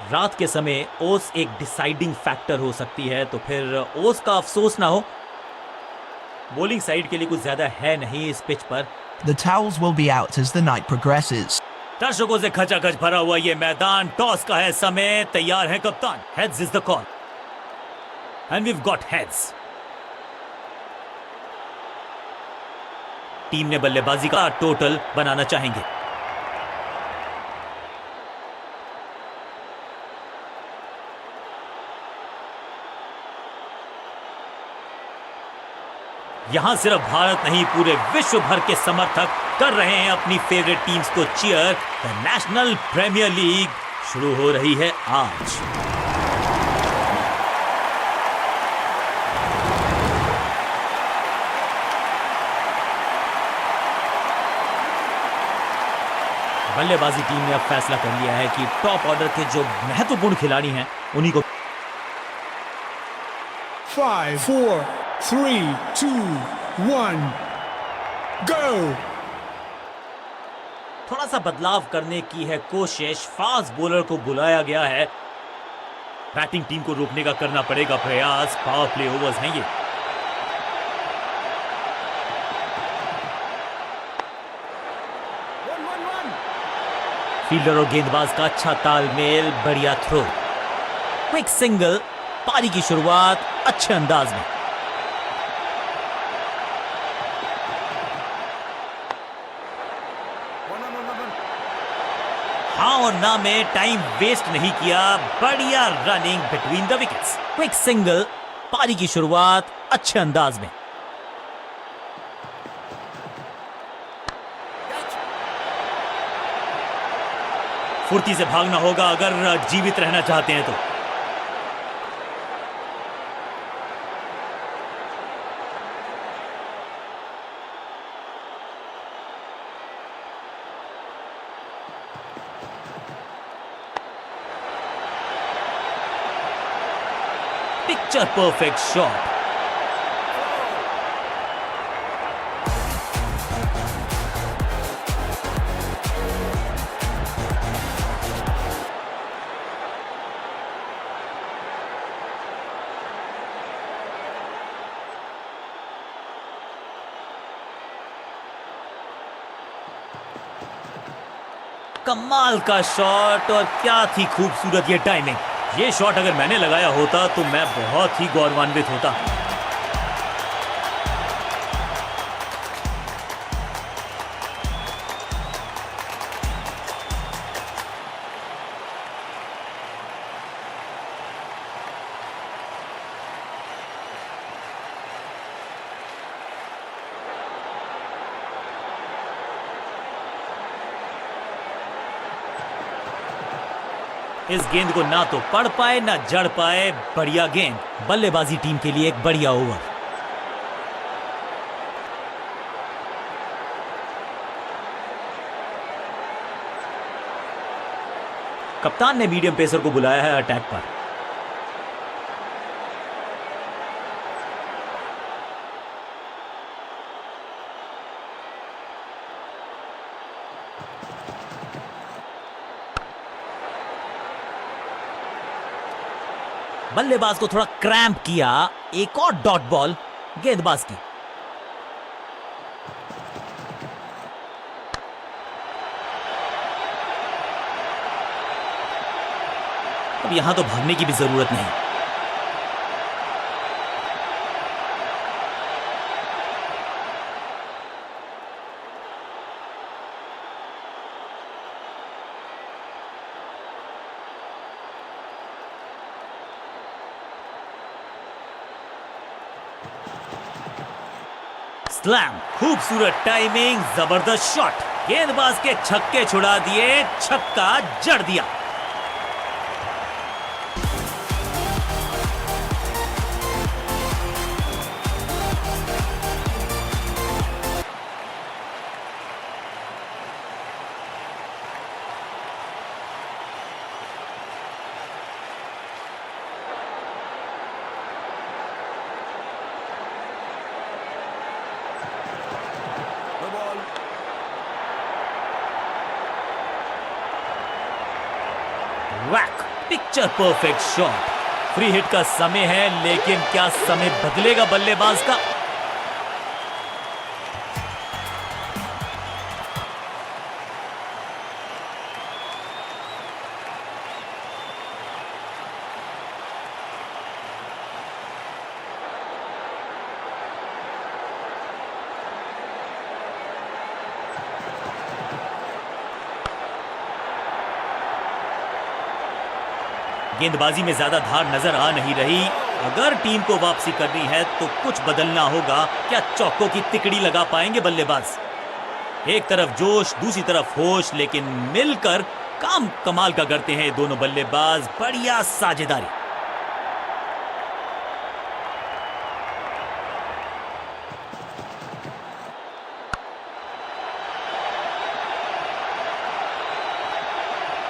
रात के समय ओस एक डिसाइडिंग फैक्टर हो सकती है, तो फिर ओस का अफसोस ना हो। बॉलिंग साइड के लिए कुछ ज्यादा है नहीं इस पिच पर। The towels will be out as the night progresses. दर्शकों से खचाखच भरा हुआ ये मैदान, टॉस का है समय, तैयार है कप्तान। Heads is the call and we got heads. Team ने बल्लेबाजी का टोटल बनाना चाहेंगे। यहां सिर्फ भारत नहीं, पूरे विश्व भर के समर्थक कर रहे हैं अपनी फेवरेट टीम्स को cheer. The national premier league शुरू हो रही है आज। बल्लेबाजी टीम ने अब फैसला कर लिया है कि टॉप ऑर्डर के जो महत्वपूर्ण खिलाड़ी हैं उन्हीं को 5, 4, 3, 2, 1, go! थोड़ा सा बदलाव करने की है कोशिश। फास्ट बॉलर को बुलाया गया है। बैटिंग टीम को रोकने का करना पड़ेगा प्रयास। पावर प्ले ओवर्स हैं ये। फील्डर और गेंदबाज का अच्छा तालमेल, बढ़िया थ्रो। क्विक सिंगल, पारी की शुरुआत अच्छे अंदाज में। हाँ और ना में टाइम वेस्ट नहीं किया। बढ़िया running between the wickets. Quick single, पारी की शुरुआत अच्छे अंदाज में। फुर्ती से भागना होगा अगर जीवित रहना चाहते हैं तो। Picture perfect shot. कमाल का शॉट और क्या थी खूबसूरत ये टाइमिंग। ये शॉट अगर मैंने लगाया होता तो मैं बहुत ही गौरवान्वित होता। इस गेंद को ना तो पढ़ पाए ना जड़ पाए। बढ़िया गेंद। बल्लेबाजी टीम के लिए एक बढ़िया ओवर। कप्तान ने मीडियम पेसर को बुलाया है अटैक पर। बल्लेबाज को थोड़ा क्रैम्प किया। एक और डॉट बॉल गेंदबाज की। अब यहां तो भागने की भी जरूरत नहीं। स्लैम, खूबसूरत टाइमिंग, जबरदस्त शॉट। गेंदबाज के छक्के छुड़ा दिए, छक्का जड़ दिया। Whack, picture perfect shot. Free hit का समय है, लेकिन क्या समय बदलेगा बल्लेबाज का? गेंदबाजी में ज्यादा धार नजर आ नहीं रही। अगर टीम को वापसी करनी है तो कुछ बदलना होगा। क्या चौकों की तिकड़ी लगा पाएंगे बल्लेबाज? एक तरफ जोश, दूसरी तरफ होश, लेकिन मिलकर काम कमाल का करते हैं दोनों बल्लेबाज। बढ़िया साझेदारी।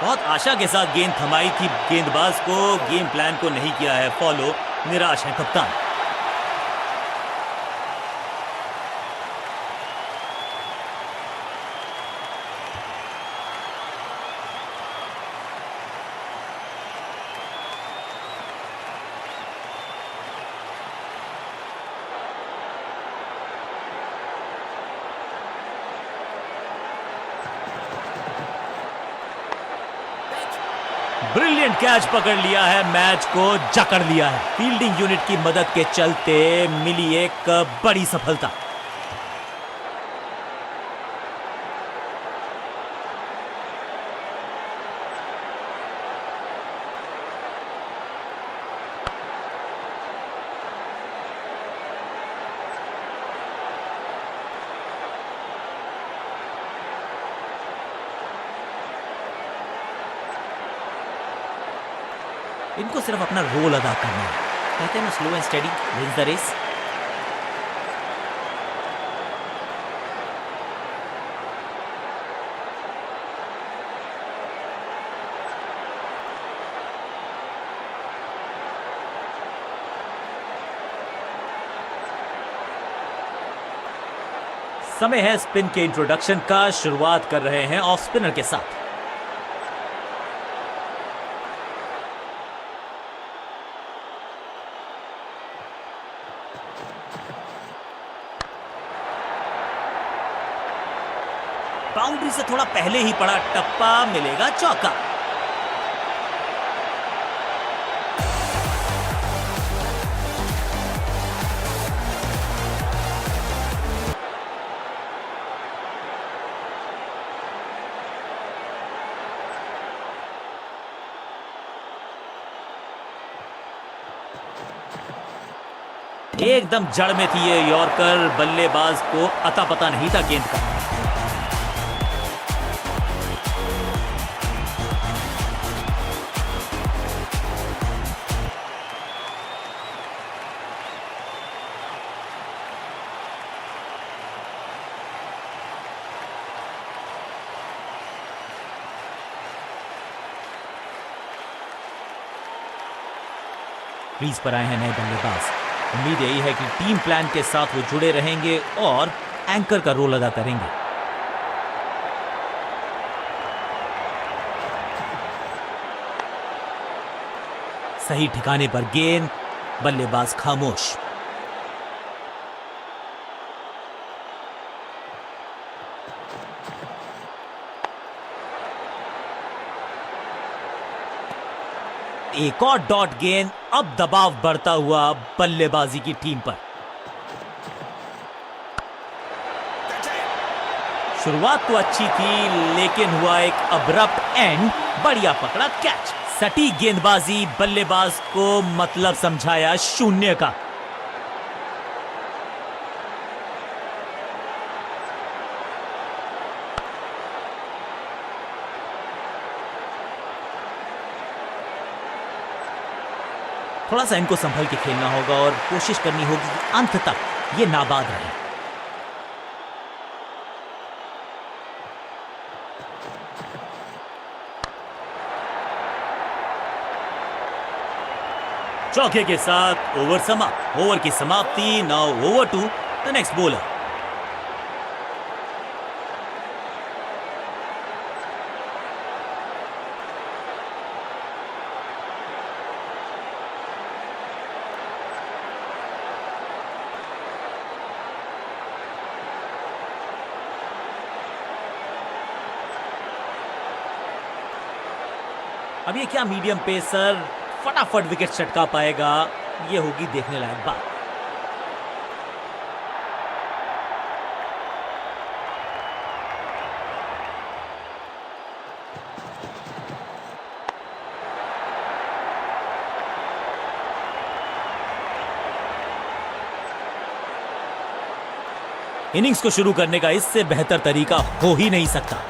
बहुत आशा के साथ गेंद थमाई थी गेंदबाज को, गेम प्लान को नहीं किया है फॉलो। निराश है कप्तान। ब्रिलियंट कैच पकड़ लिया है, मैच को जकड़ लिया है। फील्डिंग यूनिट की मदद के चलते मिली एक बड़ी सफलता। इनको सिर्फ अपना रोल अदा करना है। कहते हैं ना, slow and steady wins the race. समय है स्पिन के इंट्रोडक्शन का। शुरुआत कर रहे हैं ऑफ स्पिनर के साथ। बाउंड्री से थोड़ा पहले ही पड़ा टप्पा, मिलेगा चौका। एकदम जड़ में थी ये यॉर्कर। बल्लेबाज को अता पता नहीं था गेंद का। क्रीज पर आए हैं नए बल्लेबाज। उम्मीद यही है कि टीम प्लान के साथ वो जुड़े रहेंगे और एंकर का रोल अदा करेंगे। सही ठिकाने पर गेंद, बल्लेबाज खामोश। एक और डॉट गेंद। अब दबाव बढ़ता हुआ बल्लेबाजी की टीम पर। शुरुआत तो अच्छी थी, लेकिन हुआ एक अब्रप्ट एंड। बढ़िया पकड़ा कैच। सटीक गेंदबाजी, बल्लेबाज को मतलब समझाया शून्य का। थोड़ा सा इनको संभल के खेलना होगा और कोशिश करनी होगी कि अंत तक ये नाबाद रहे। चौके के साथ ओवर समाप्त। ओवर की समाप्ति। Now over to the next bowler. अब ये क्या मीडियम पेसर फटाफट विकेट चटका पाएगा, ये होगी देखने लायक बात। इनिंग्स को शुरू करने का इससे बेहतर तरीका हो ही नहीं सकता।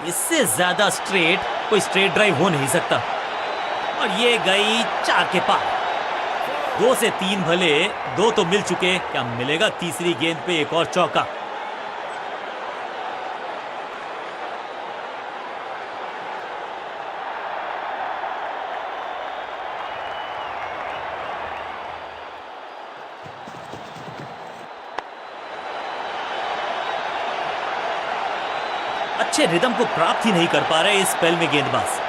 इससे ज्यादा स्ट्रेट कोई स्ट्रेट ड्राइव हो नहीं सकता और ये गई 4 के पार। 2 से 3 भले, 2 तो मिल चुके, क्या मिलेगा तीसरी गेंद पे एक और चौका। अच्छे रिदम को प्राप्त ही नहीं कर पा रहे इस स्पेल में गेंदबाज।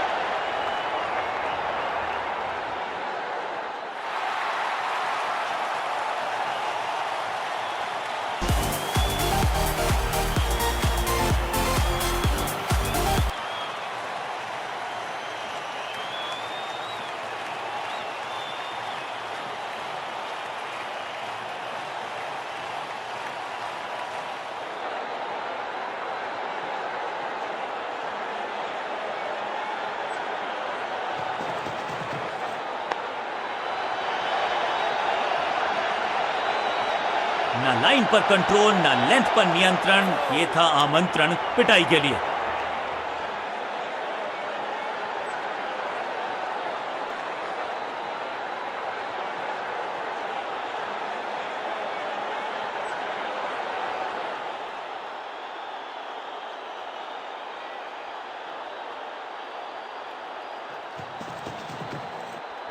ना लाइन पर कंट्रोल, ना लेंथ पर नियंत्रण, ये था आमंत्रण पिटाई के लिए।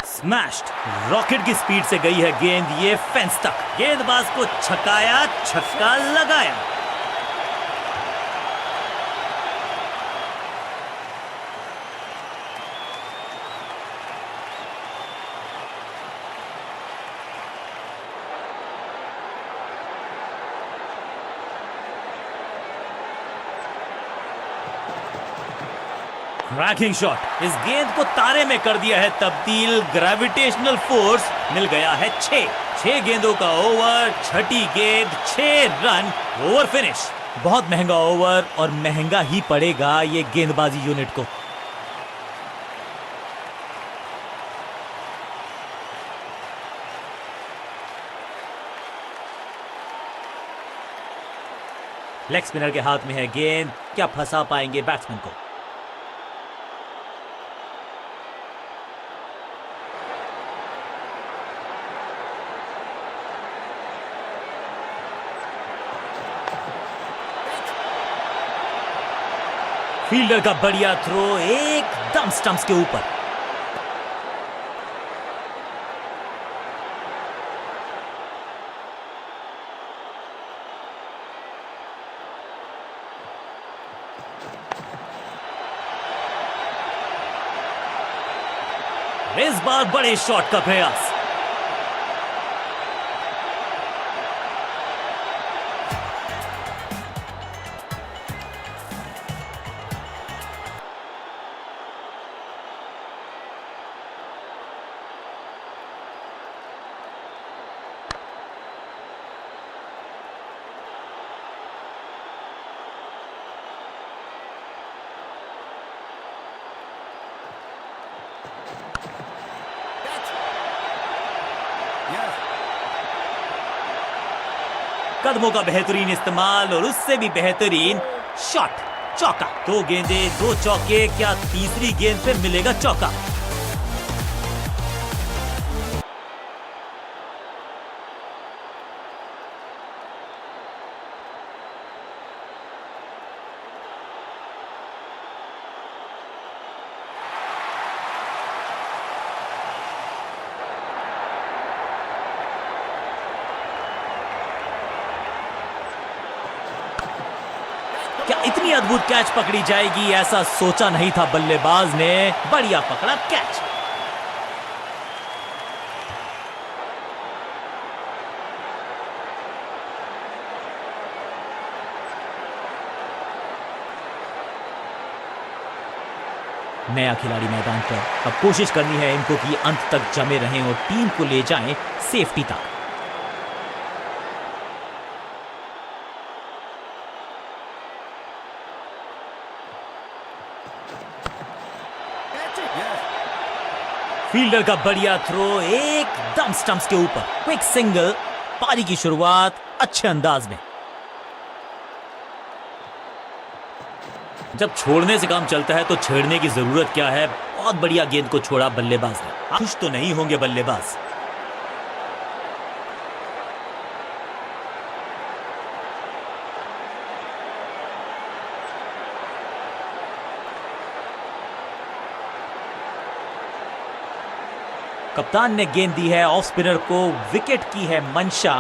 स्मैश्ड, रॉकेट की स्पीड से गई है गेंद ये फेंस तक। गेंदबाज को छकाया, छक्का लगाया। क्रैकिंग शॉट, इस गेंद को तारे में कर दिया है तब्दील। ग्रेविटेशनल फोर्स मिल गया है 6 गेंदों का ओवर, छठी गेंद 6 रन, ओवर फिनिश। बहुत महंगा ओवर और महंगा ही पड़ेगा ये गेंदबाजी यूनिट को। लेग स्पिनर के हाथ में है गेंद, क्या फंसा पाएंगे बैट्समैन को। फील्डर का बढ़िया थ्रो एकदम स्टंप्स के ऊपर। इस बार बड़े शॉट का प्रयास। कदमों का बेहतरीन इस्तेमाल और उससे भी बेहतरीन शॉट, चौका। 2 गेंदे 2 चौके, क्या तीसरी गेंद पे मिलेगा चौका। क्या इतनी अद्भुत कैच पकड़ी जाएगी, ऐसा सोचा नहीं था बल्लेबाज ने। बढ़िया पकड़ा कैच। नया खिलाड़ी मैदान पर, अब कोशिश करनी है इनको कि अंत तक जमे रहें और टीम को ले जाएं सेफ्टी तक। फील्डर का बढ़िया थ्रो एकदम स्टंप्स के ऊपर, क्विक सिंगल। पारी की शुरुआत अच्छे अंदाज में। जब छोड़ने से काम चलता है तो छेड़ने की जरूरत क्या है। बहुत बढ़िया गेंद को छोड़ा बल्लेबाज ने। खुश तो नहीं होंगे बल्लेबाज। कप्तान ने गेंद दी है ऑफ स्पिनर को, विकेट की है मंशा।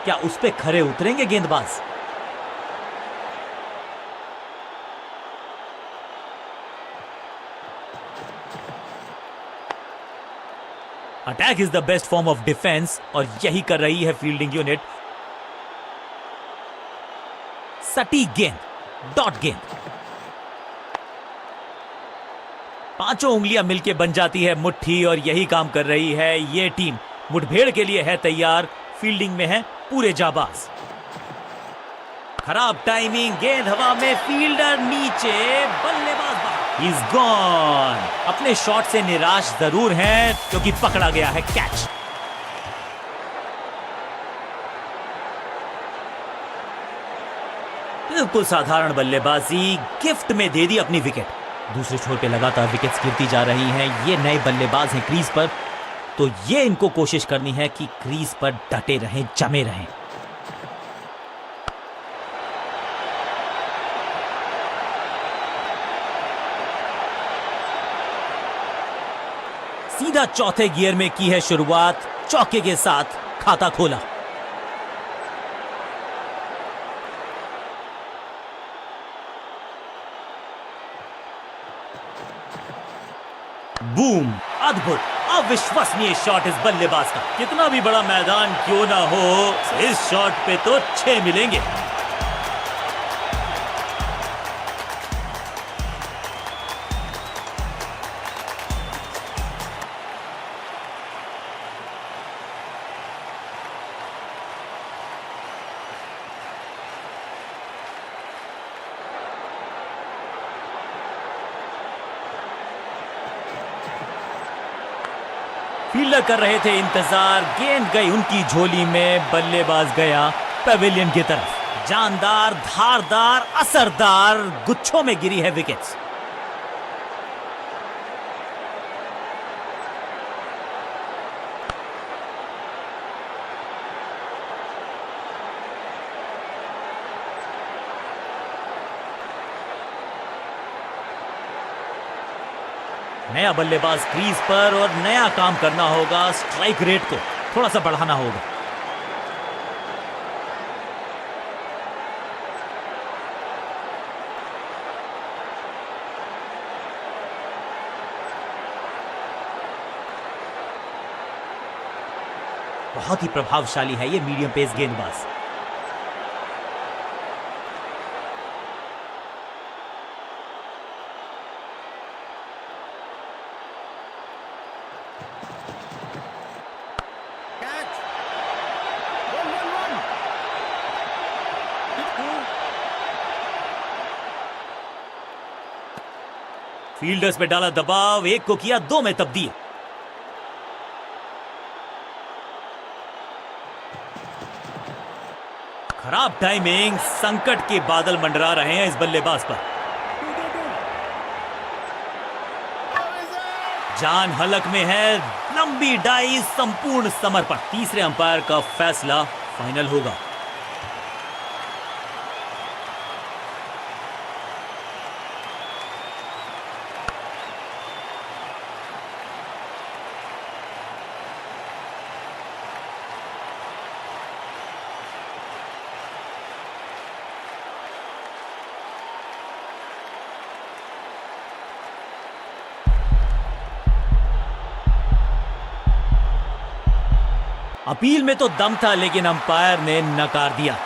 क्या उस पे खरे उतरेंगे गेंदबाज? Attack is the best form of defence और यही कर रही है फील्डिंग यूनिट। सटीक गेंद, डॉट गेंद। पांचों उंगलियां मिलके बन जाती है मुट्ठी और यही काम कर रही है ये टीम। मुठभेड़ के लिए है तैयार, फील्डिंग में है पूरे जाबाज। खराब टाइमिंग, गेंद हवा में, फील्डर नीचे, बल्लेबाज बाहर। He's gone। अपने शॉट से निराश जरूर हैं क्योंकि पकड़ा गया है कैच। बिल्कुल साधारण बल्लेबाजी, गिफ्ट में दे दी अपनी विकेट। दूसरे छोर पे लगातार विकेट्स गिरती जा रही हैं। ये नए बल्लेबाज हैं क्रीज पर, तो ये इनको कोशिश करनी है कि क्रीज पर डटे रहें, जमे रहें। सीधा चौथे गियर में की है शुरुआत, चौके के साथ खाता खोला। बूम, अद्भुत, अविश्वसनीय शॉट इस बल्लेबाज का। कितना भी बड़ा मैदान क्यों ना हो, इस शॉट पे तो 6 मिलेंगे। फील्डर कर रहे थे इंतजार, गेंद गई उनकी झोली में, बल्लेबाज गया पवेलियन की तरफ। जानदार, धारदार, असरदार, गुच्छों में गिरी है विकेट्स। नया बल्लेबाज क्रीज पर और नया काम करना होगा। स्ट्राइक रेट को थोड़ा सा बढ़ाना होगा। बहुत ही प्रभावशाली है ये मीडियम पेस गेंदबाज। फील्डर्स पे डाला दबाव, एक को किया 2 में तब्दील। खराब टाइमिंग, संकट के बादल मंडरा रहे हैं इस बल्लेबाज पर। जान हलक में है, लंबी डाई, संपूर्ण समर्पण। तीसरे अंपायर का फैसला फाइनल होगा। अपील में तो दम था, लेकिन अंपायर ने नकार दिया।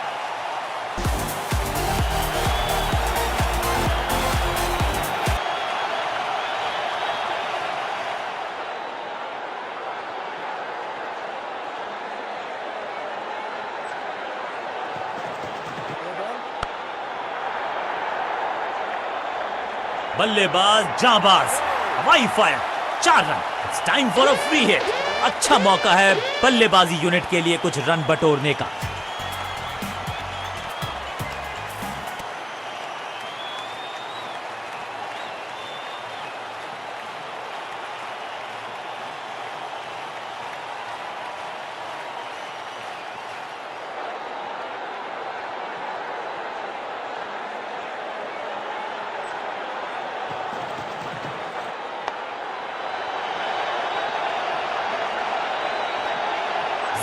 बल्लेबाज जांबाज, हवाई fire, 4 run. It's time for a free hit. अच्छा मौका है बल्लेबाजी यूनिट के लिए कुछ रन बटोरने का।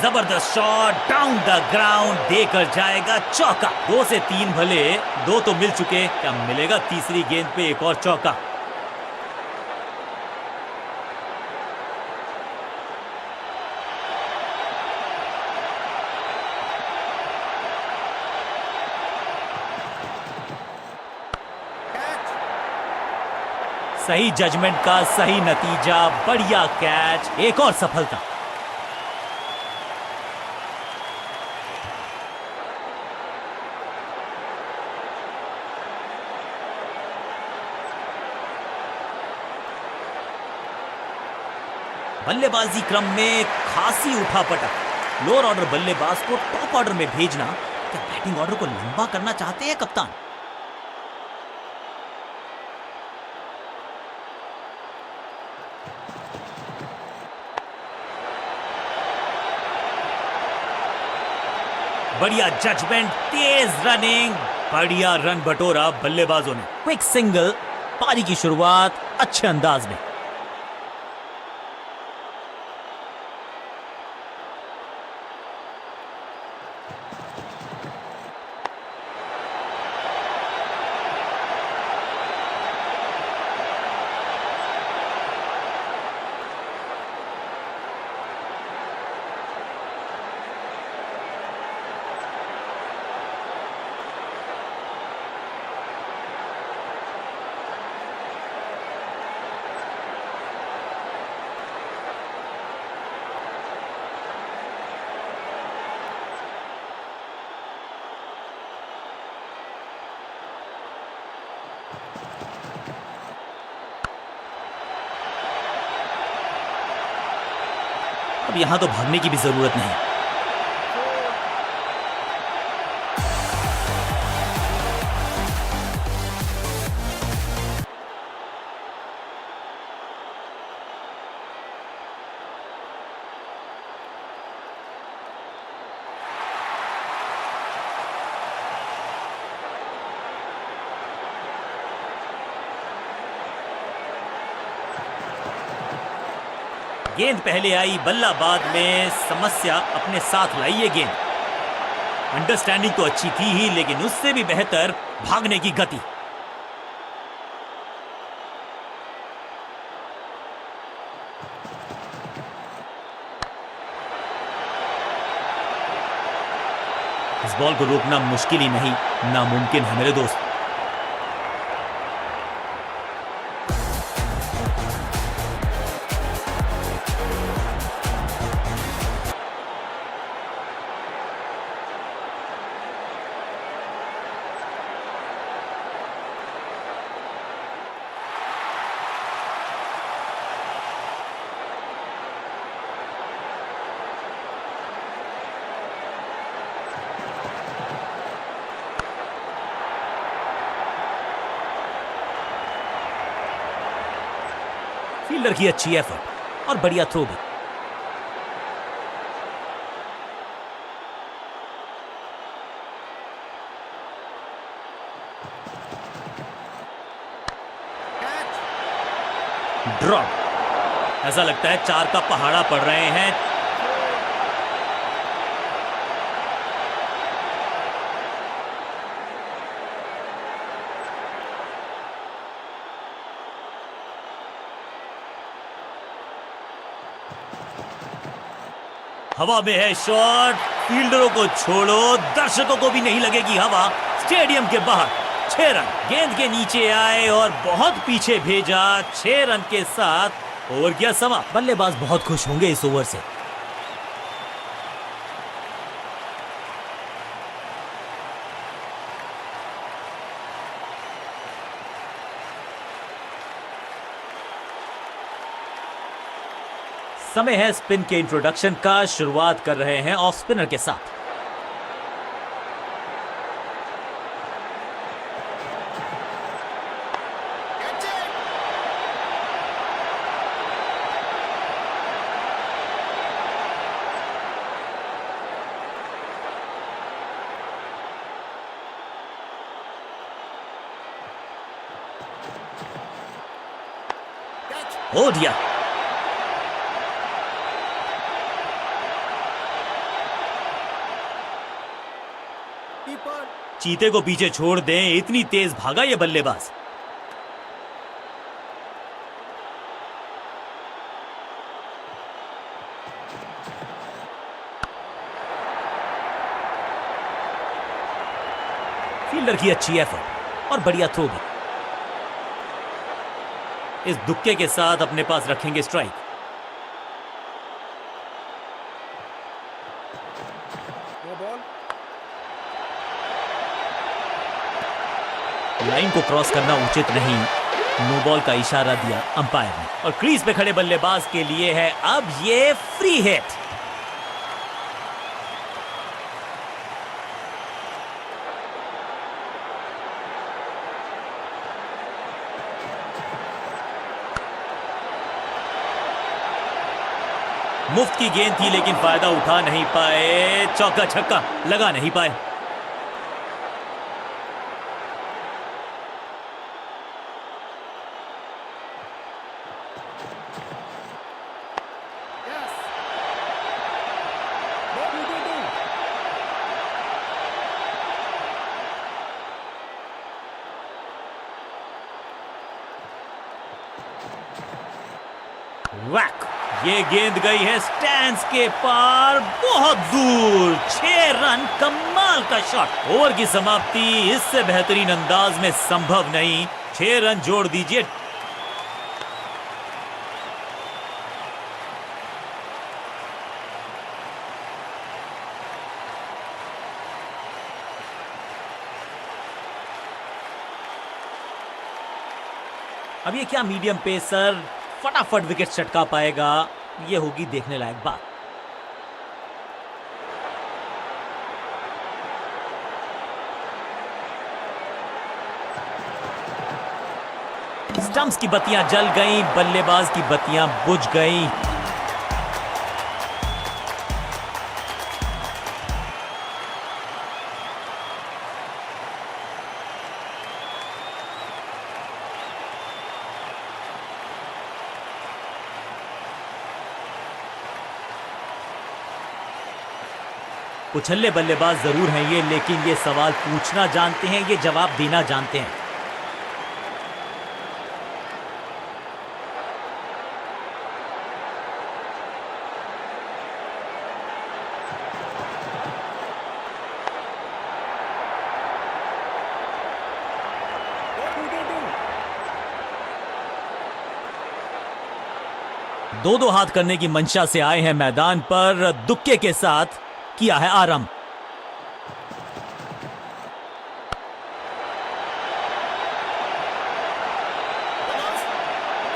जबरदस्त शॉट डाउन द ग्राउंड, देकर जाएगा चौका। 2 से 3 भले, 2 तो मिल चुके, क्या मिलेगा तीसरी गेंद पे एक और चौका। सही जजमेंट का सही नतीजा, बढ़िया कैच, एक और सफलता। बल्लेबाजी क्रम में खासी उठापटक। लोअर ऑर्डर बल्लेबाज को टॉप ऑर्डर में भेजना, क्या बैटिंग ऑर्डर को लंबा करना चाहते हैं कप्तान? बढ़िया जजमेंट, तेज रनिंग, बढ़िया रन बटोरा बल्लेबाजों ने। क्विक सिंगल, पारी की शुरुआत अच्छे अंदाज में। अब यहां तो भागने की भी जरूरत नहीं। गेंद पहले आई, बल्ला बाद में, समस्या अपने साथ लाई ये गेंद। अंडरस्टैंडिंग तो अच्छी थी ही, लेकिन उससे भी बेहतर भागने की गति। इस बॉल को रोकना मुश्किल ही नहीं, नामुमकिन है मेरे दोस्त। फील्डर की अच्छी एफर्ट और बढ़िया थ्रो भी। ड्रॉप, ऐसा लगता है 4 का पहाड़ा पड़ रहे हैं। हवा में है शॉट, फील्डरों को छोड़ो, दर्शकों को भी नहीं लगेगी हवा। स्टेडियम के बाहर 6 रन गेंद के नीचे आए और बहुत पीछे भेजा। 6 रन के साथ ओवर किया समा। बल्लेबाज बहुत खुश होंगे इस ओवर से। समय है स्पिन के इंट्रोडक्शन का। शुरुआत कर रहे हैं ऑफ स्पिनर के साथ। हो दिया। चीते को पीछे छोड़ दें, इतनी तेज भागा ये बल्लेबाज। फील्डर की अच्छी एफर्ट और बढ़िया थ्रो भी। इस दुक्के के साथ अपने पास रखेंगे स्ट्राइक। लाइन को क्रॉस करना उचित नहीं, नो बॉल का इशारा दिया अंपायर ने। और क्रीज पे खड़े बल्लेबाज के लिए है अब ये फ्री हिट। मुफ्त की गेंद थी लेकिन फायदा उठा नहीं पाए। चौका छक्का लगा नहीं पाए। वैक, ये गेंद गई है स्टैंड्स के पार, बहुत दूर। 6 रन, कमाल का शॉट। ओवर की समाप्ति इससे बेहतरीन अंदाज में संभव नहीं। 6 रन जोड़ दीजिए। अब ये क्या मीडियम पेसर फटाफट विकेट चटका पाएगा, ये होगी देखने लायक बात। स्टंप्स की बत्तियां जल गईं, बल्लेबाज की बत्तियां बुझ गईं। उछल्ले बल्लेबाज जरूर हैं ये, लेकिन ये सवाल पूछना जानते हैं, ये जवाब देना जानते हैं। दो हाथ करने की मंशा से आए हैं मैदान पर। दुक्के के साथ किया है आरंभ।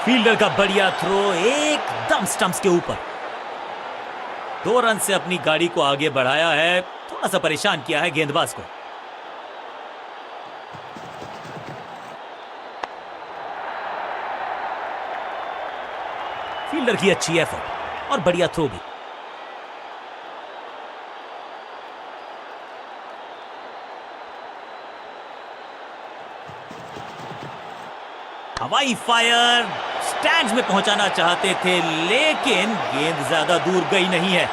फील्डर का बढ़िया थ्रो एकदम स्टंप्स के ऊपर। 2 रन से अपनी गाड़ी को आगे बढ़ाया है, थोड़ा सा परेशान किया है गेंदबाज को। फील्डर की अच्छी एफर्ट और बढ़िया थ्रो भी। हवाई फायर, स्टैंड्स में पहुंचाना चाहते थे लेकिन गेंद ज्यादा दूर गई नहीं है।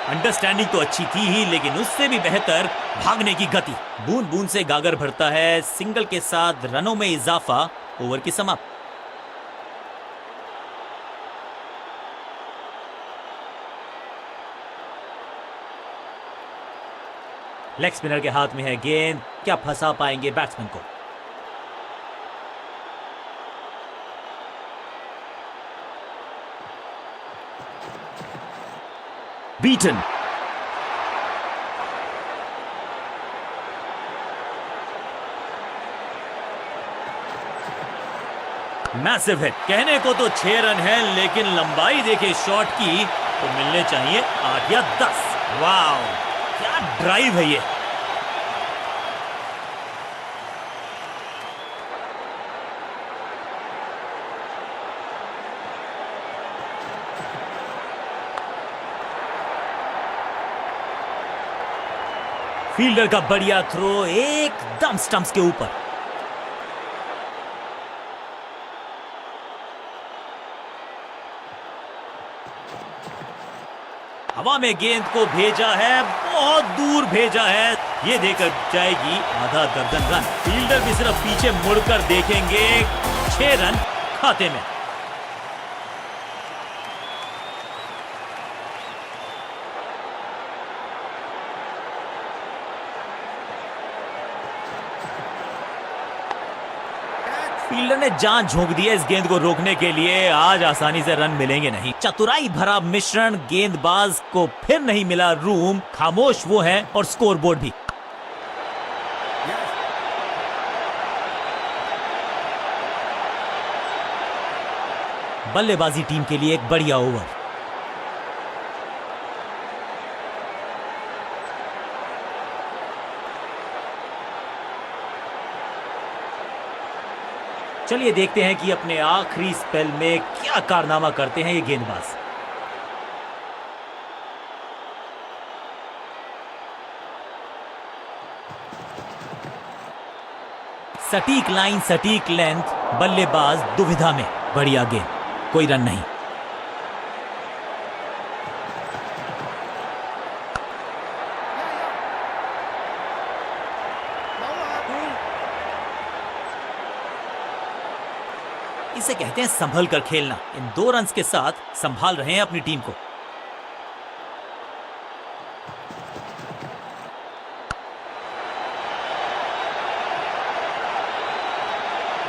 अंडरस्टैंडिंग तो अच्छी थी ही, लेकिन उससे भी बेहतर भागने की गति। बूंद बूंद से गागर भरता है, सिंगल के साथ रनों में इजाफा, ओवर की समाप्ति। लेग स्पिनर के हाथ में है गेंद, क्या फंसा पाएंगे बैट्समैन को? Beaten, massive hit. कहने को तो 6 रन है, लेकिन लंबाई देखे शॉट की तो मिलने चाहिए 8 या 10। वाह, क्या ड्राइव है ये। फील्डर का बढ़िया थ्रो एकदम स्टंप्स के ऊपर। हवा में गेंद को भेजा है, बहुत दूर भेजा है, ये देकर जाएगी आधा दर्जन रन। फील्डर भी सिर्फ पीछे मुड़कर देखेंगे, 6 रन खाते में। फील्डर ने जान झोंक दी है इस गेंद को रोकने के लिए, आज आसानी से रन मिलेंगे नहीं। चतुराई भरा मिश्रण, गेंदबाज को फिर नहीं मिला रूम, खामोश वो है और स्कोरबोर्ड भी। बल्लेबाजी टीम के लिए एक बढ़िया ओवर। चलिए देखते हैं कि अपने आखिरी स्पेल में क्या कारनामा करते हैं ये गेंदबाज। सटीक लाइन, सटीक लेंथ, बल्लेबाज दुविधा में। बढ़िया गेंद, कोई रन नहीं। इसे कहते हैं संभल कर खेलना। इन 2 रन्स के साथ संभाल रहे हैं अपनी टीम को।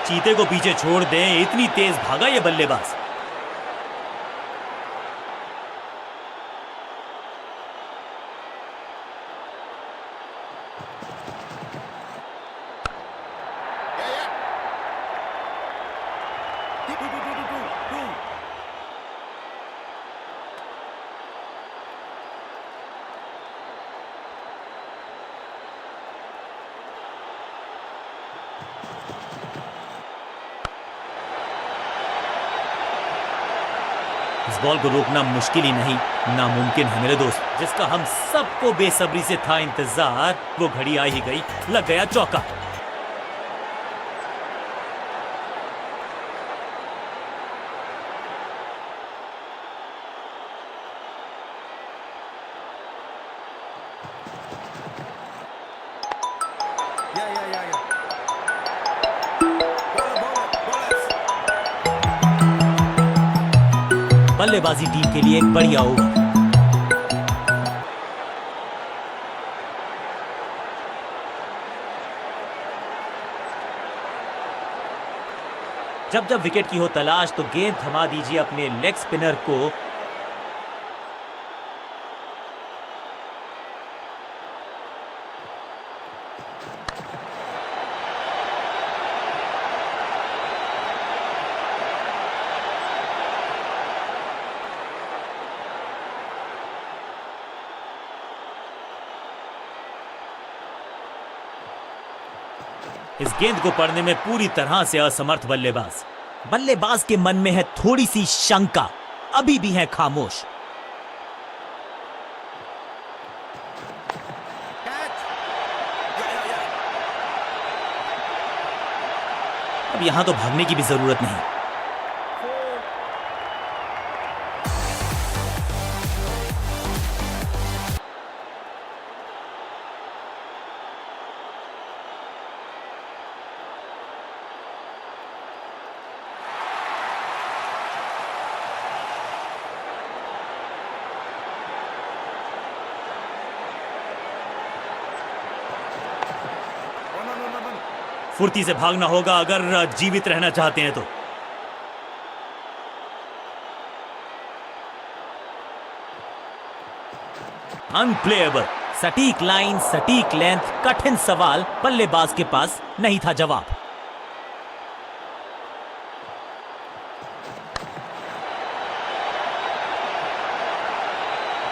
चीते को पीछे छोड़ दें, इतनी तेज भागा ये बल्लेबाज। इस बॉल को रोकना मुश्किल ही नहीं, नामुमकिन है मेरे दोस्त। जिसका हम सबको बेसब्री से था इंतजार, वो घड़ी आ ही गई, लग गया चौका। बल्लेबाजी टीम के लिए एक बढ़िया ओवर। जब जब विकेट की हो तलाश तो गेंद थमा दीजिए अपने लेग स्पिनर को। इस गेंद को पढ़ने में पूरी तरह से असमर्थ बल्लेबाज। बल्लेबाज के मन में है थोड़ी सी शंका, अभी भी है खामोश। अब यहां तो भागने की भी जरूरत नहीं। फुर्ती से भागना होगा अगर जीवित रहना चाहते हैं तो। अनप्लेएबल। सटीक लाइन, सटीक लेंथ, कठिन सवाल, बल्लेबाज के पास नहीं था जवाब।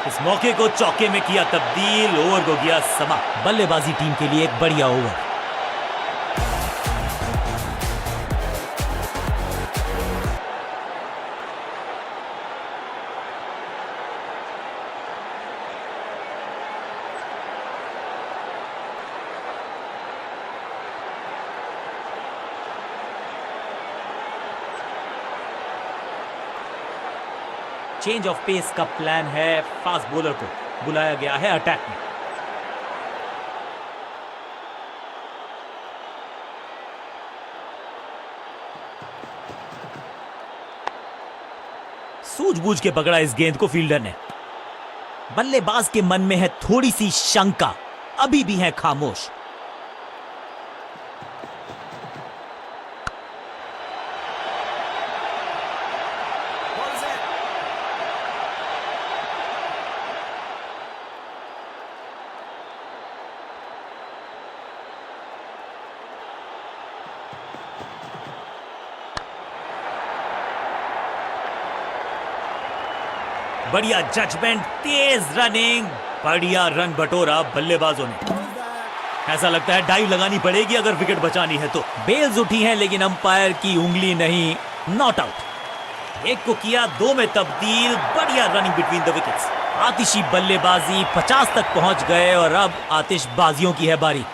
इस मौके को चौके में किया तब्दील, ओवर को गया समाप्त। बल्लेबाजी टीम के लिए एक बढ़िया ओवर। चेंज ऑफ पेस का प्लान है। फास्ट बॉलर को बुलाया गया है अटैक में। सूझबूझ के पकड़ा इस गेंद को फील्डर ने। बल्लेबाज के मन में है थोड़ी सी शंका, अभी भी है खामोश। बढ़िया जजमेंट, तेज रनिंग, बढ़िया रन बटोरा बल्लेबाजों ने। ऐसा लगता है डाइव लगानी पड़ेगी अगर विकेट बचानी है तो। बेल्स उठी हैं लेकिन अंपायर की उंगली नहीं, नॉट आउट। एक को किया 2 में तब्दील, बढ़िया रनिंग बिटवीन द विकेट्स। आतिशी बल्लेबाजी, 50 तक पहुंच गए और अब आतिशबाजियों की है बारी।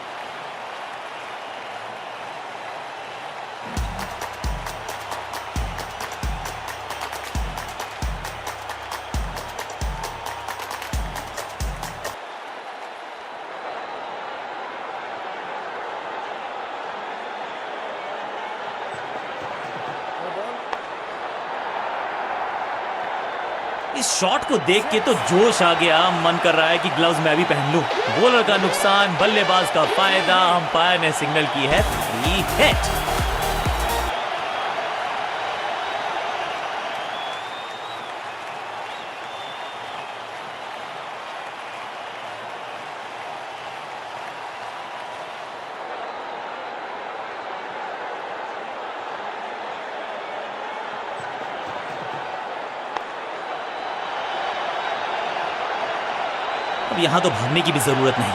इस शॉट को देख के तो जोश आ गया, मन कर रहा है कि ग्लव्स मैं भी पहन लूं। बॉलर का नुकसान, बल्लेबाज का फायदा। अंपायर ने सिग्नल की है 3 हिट। अब यहां तो भागने की भी जरूरत नहीं।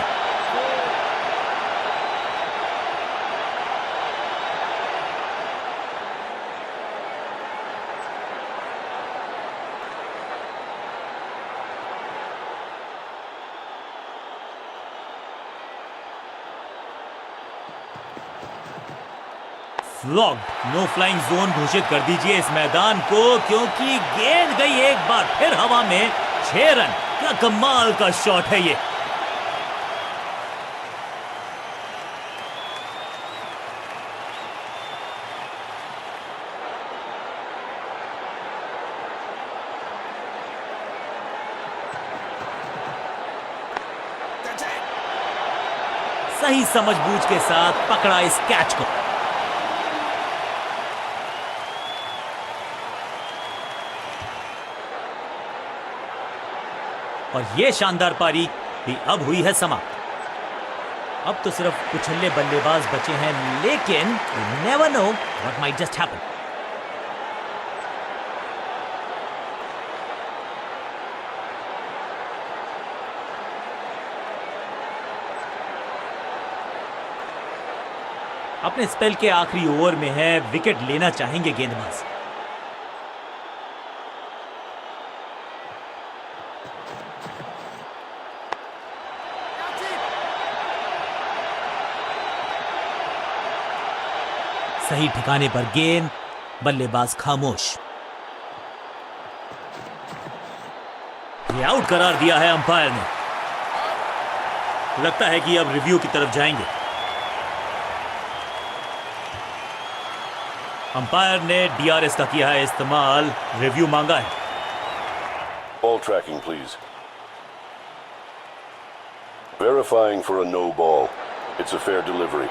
फ्लॉग्ड, नो फ्लाइंग जोन घोषित कर दीजिए इस मैदान को, क्योंकि गेंद गई एक बार फिर हवा में। 6 रन। क्या कमाल का शॉट है ये। सही समझबूझ के साथ पकड़ा इस कैच को। और ये शानदार पारी भी अब हुई है समाप्त। अब तो सिर्फ कुछल्ले बल्लेबाज बचे हैं, लेकिन you never know what might just happen. अपने स्पेल के आखिरी ओवर में है, विकेट लेना चाहेंगे गेंदबाज। सही ठिकाने पर गेंद, बल्लेबाज खामोश। ये आउट करार दिया है अंपायर ने। लगता है कि अब रिव्यू की तरफ जाएंगे। अंपायर ने डीआरएस का किया है इस्तेमाल, रिव्यू मांगा है। Ball tracking, please. Verifying for a no ball. It's a fair delivery.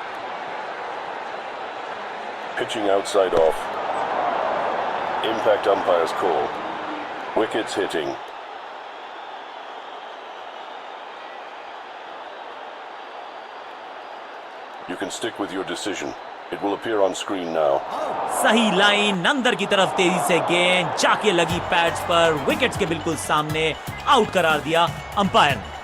Pitching outside off. Impact umpire's call. Wickets hitting. You can stick with your decision. It will appear on screen now. सही line, अंदर की तरफ तेजी से गेंद जाके लगी pads पर, विकेट्स के बिल्कुल सामने, आउट करार दिया अंपायर ने।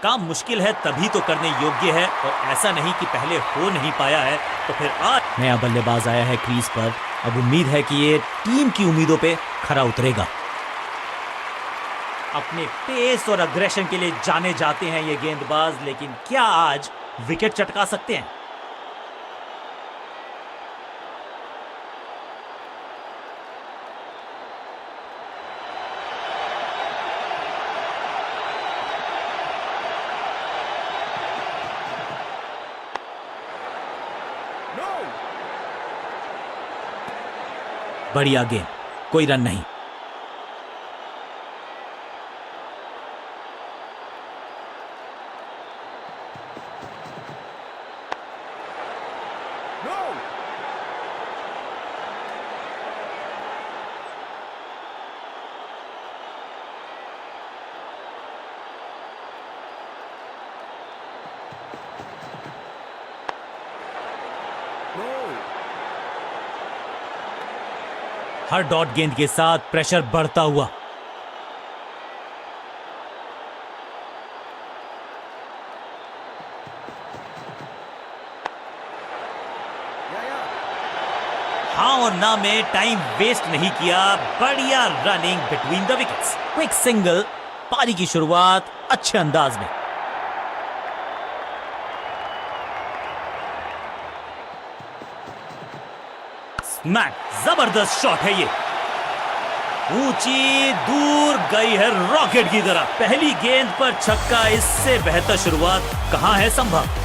काम मुश्किल है तभी तो करने योग्य है, और ऐसा नहीं कि पहले हो नहीं पाया है तो फिर आज नया बल्लेबाज आया है क्रीज पर। अब उम्मीद है कि ये टीम की उम्मीदों पे खरा उतरेगा। अपने पेस और अग्रेशन के लिए जाने जाते हैं ये गेंदबाज, लेकिन क्या आज विकेट चटका सकते हैं? बढ़िया गेंद, कोई रन नहीं। हर डॉट गेंद के साथ प्रेशर बढ़ता हुआ। हाँ और ना में टाइम वेस्ट नहीं किया, बढ़िया running between the wickets, quick single, पारी की शुरुआत अच्छे अंदाज में। स्मैक, जबरदस्त शॉट है ये, ऊंची दूर गई है रॉकेट की तरह। पहली गेंद पर छक्का, इससे बेहतर शुरुआत कहां है संभव।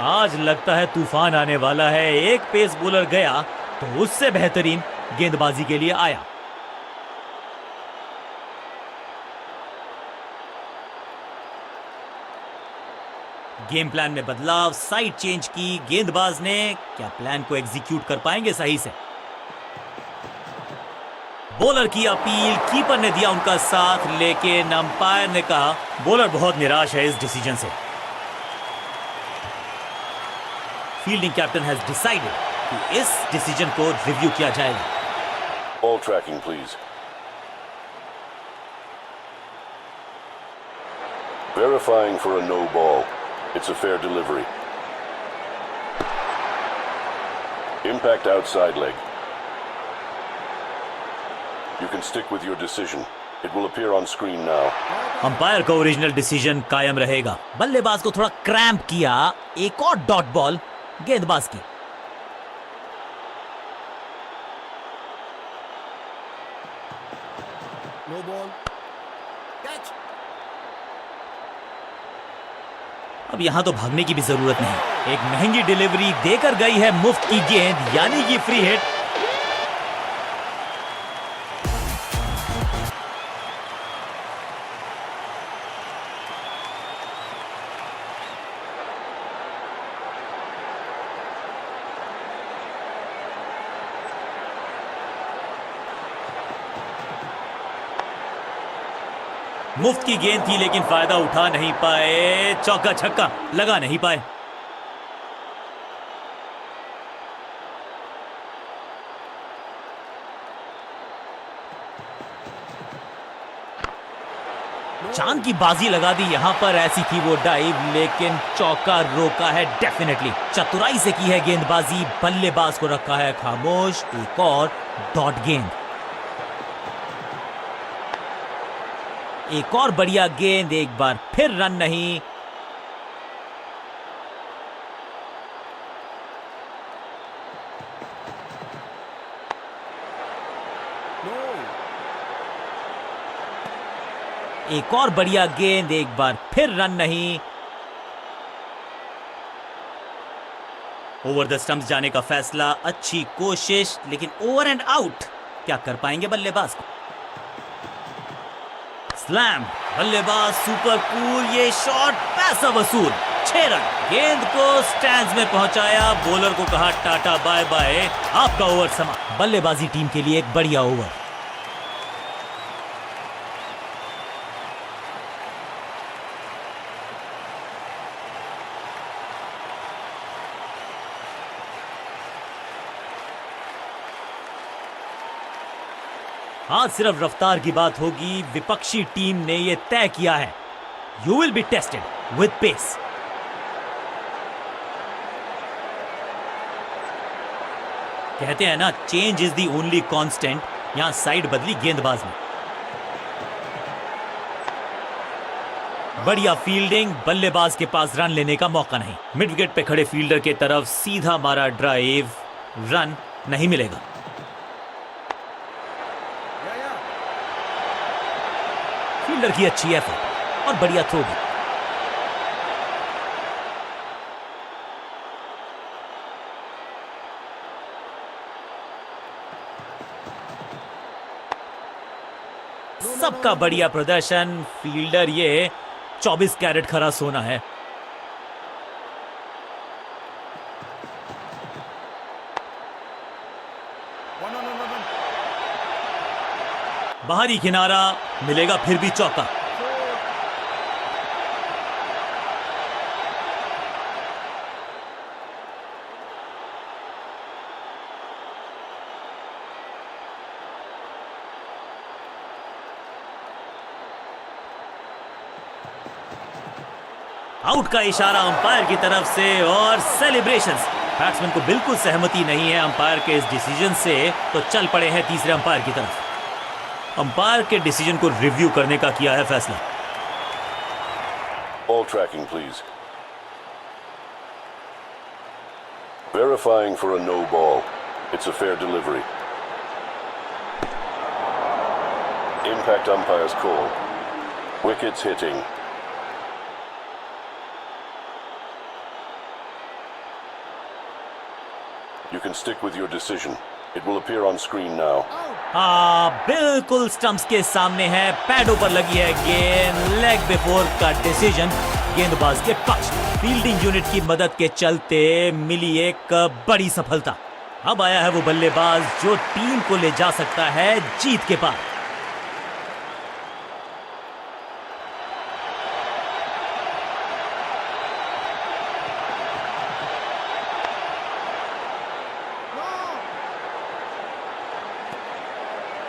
आज लगता है तूफान आने वाला है। एक पेस बॉलर गया तो उससे बेहतरीन गेंदबाजी के लिए आया। गेम प्लान में बदलाव, साइड चेंज की गेंदबाज ने। क्या प्लान को एग्जीक्यूट कर पाएंगे सही से? बॉलर की अपील, कीपर ने दिया उनका साथ, लेकिन अंपायर ने कहा बॉलर बहुत निराश है इस डिसीजन से। फील्डिंग कैप्टन हैज डिसाइडेड कि इस डिसीजन को रिव्यू किया जाएगा। Ball tracking, please. Verifying for a no ball. It's a fair delivery. Impact outside leg. You can stick with your decision. It will appear on screen now. Umpire का original decision कायम रहेगा। बल्लेबाज को थोड़ा cramp किया, एक और dot ball गेंदबाज की। No ball. Catch. अब यहां तो भागने की भी जरूरत नहीं। एक महंगी डिलीवरी देकर गई है मुफ्त की गेंद, यानी कि फ्री हिट। मुफ्त की गेंद थी लेकिन फायदा उठा नहीं पाए, चौका छक्का लगा नहीं पाए। चांद की बाजी लगा दी यहां पर, ऐसी थी वो डाइव, लेकिन चौका रोका है डेफिनेटली। चतुराई से की है गेंदबाजी, बल्लेबाज को रखा है खामोश। एक और डॉट गेंद, एक और बढ़िया गेंद, एक बार फिर रन नहीं। एक और बढ़िया गेंद, एक बार फिर रन नहीं। ओवर द स्टंप्स जाने का फैसला, अच्छी कोशिश, लेकिन ओवर एंड आउट। क्या कर पाएंगे बल्लेबाज को? स्लैम, बल्लेबाज सुपर कूल, ये शॉट पैसा वसूल। 6 रन, गेंद को स्टैंड्स में पहुंचाया, बॉलर को कहा टाटा बाय बाय, आपका ओवर समा। बल्लेबाजी टीम के लिए एक बढ़िया ओवर। आज सिर्फ रफ्तार की बात होगी, विपक्षी टीम ने यह तय किया है, you will be tested with pace. कहते हैं ना, change is the only constant. यहां साइड बदली गेंदबाज ने। बढ़िया फील्डिंग, बल्लेबाज के पास रन लेने का मौका नहीं। मिड विकेट पे खड़े फील्डर के तरफ सीधा मारा ड्राइव, रन नहीं मिलेगा। फील्डर की अच्छी एफर्ट और बढ़िया थ्रो भी। सबका बढ़िया प्रदर्शन, फील्डर ये 24 कैरेट खरा सोना है। बाहरी किनारा, मिलेगा फिर भी चौका। आउट का इशारा अंपायर की तरफ से और सेलिब्रेशंस। बैट्समैन को बिल्कुल सहमति नहीं है अंपायर के इस डिसीजन से, तो चल पड़े हैं तीसरे अंपायर की तरफ। अंपायर के डिसीजन को रिव्यू करने का किया है फैसला। Ball tracking, please. Verifying for a no ball. It's a fair delivery. Impact umpire's call. Wickets hitting. You can stick with your decision. It will appear on screen now. बिल्कुल stumps के सामने है, पैडों पर लगी है गेंद, लेग बिफोर का decision गेंदबाज के पक्ष। फील्डिंग यूनिट की मदद के चलते मिली एक बड़ी सफलता। अब आया है वो बल्लेबाज जो टीम को ले जा सकता है जीत के पार।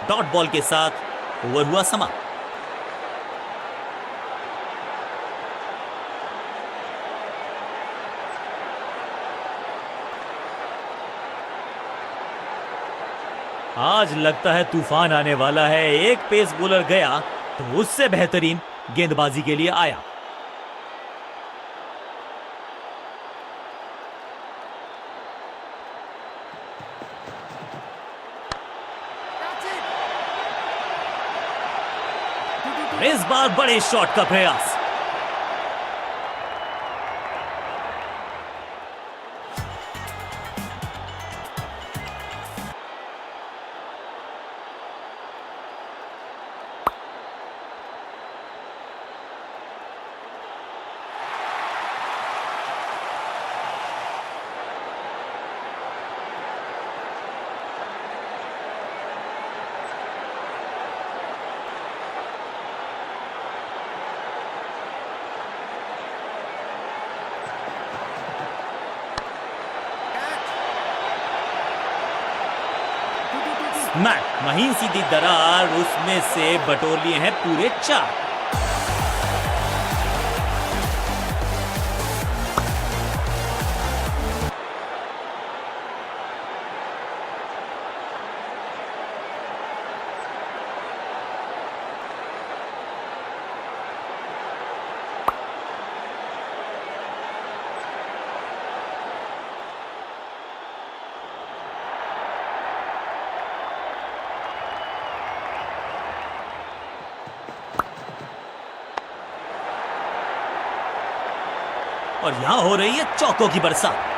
डॉट बॉल के साथ ओवर हुआ समाप्त। आज लगता है तूफान आने वाला है। एक पेस बॉलर गया तो उससे बेहतरीन गेंदबाजी के लिए आया। इस बार बड़े शॉट का प्रयास। महीन सीधी दरार, उसमें से बटोर लिए हैं पूरे 4। और यहां हो रही है चौकों की बरसात।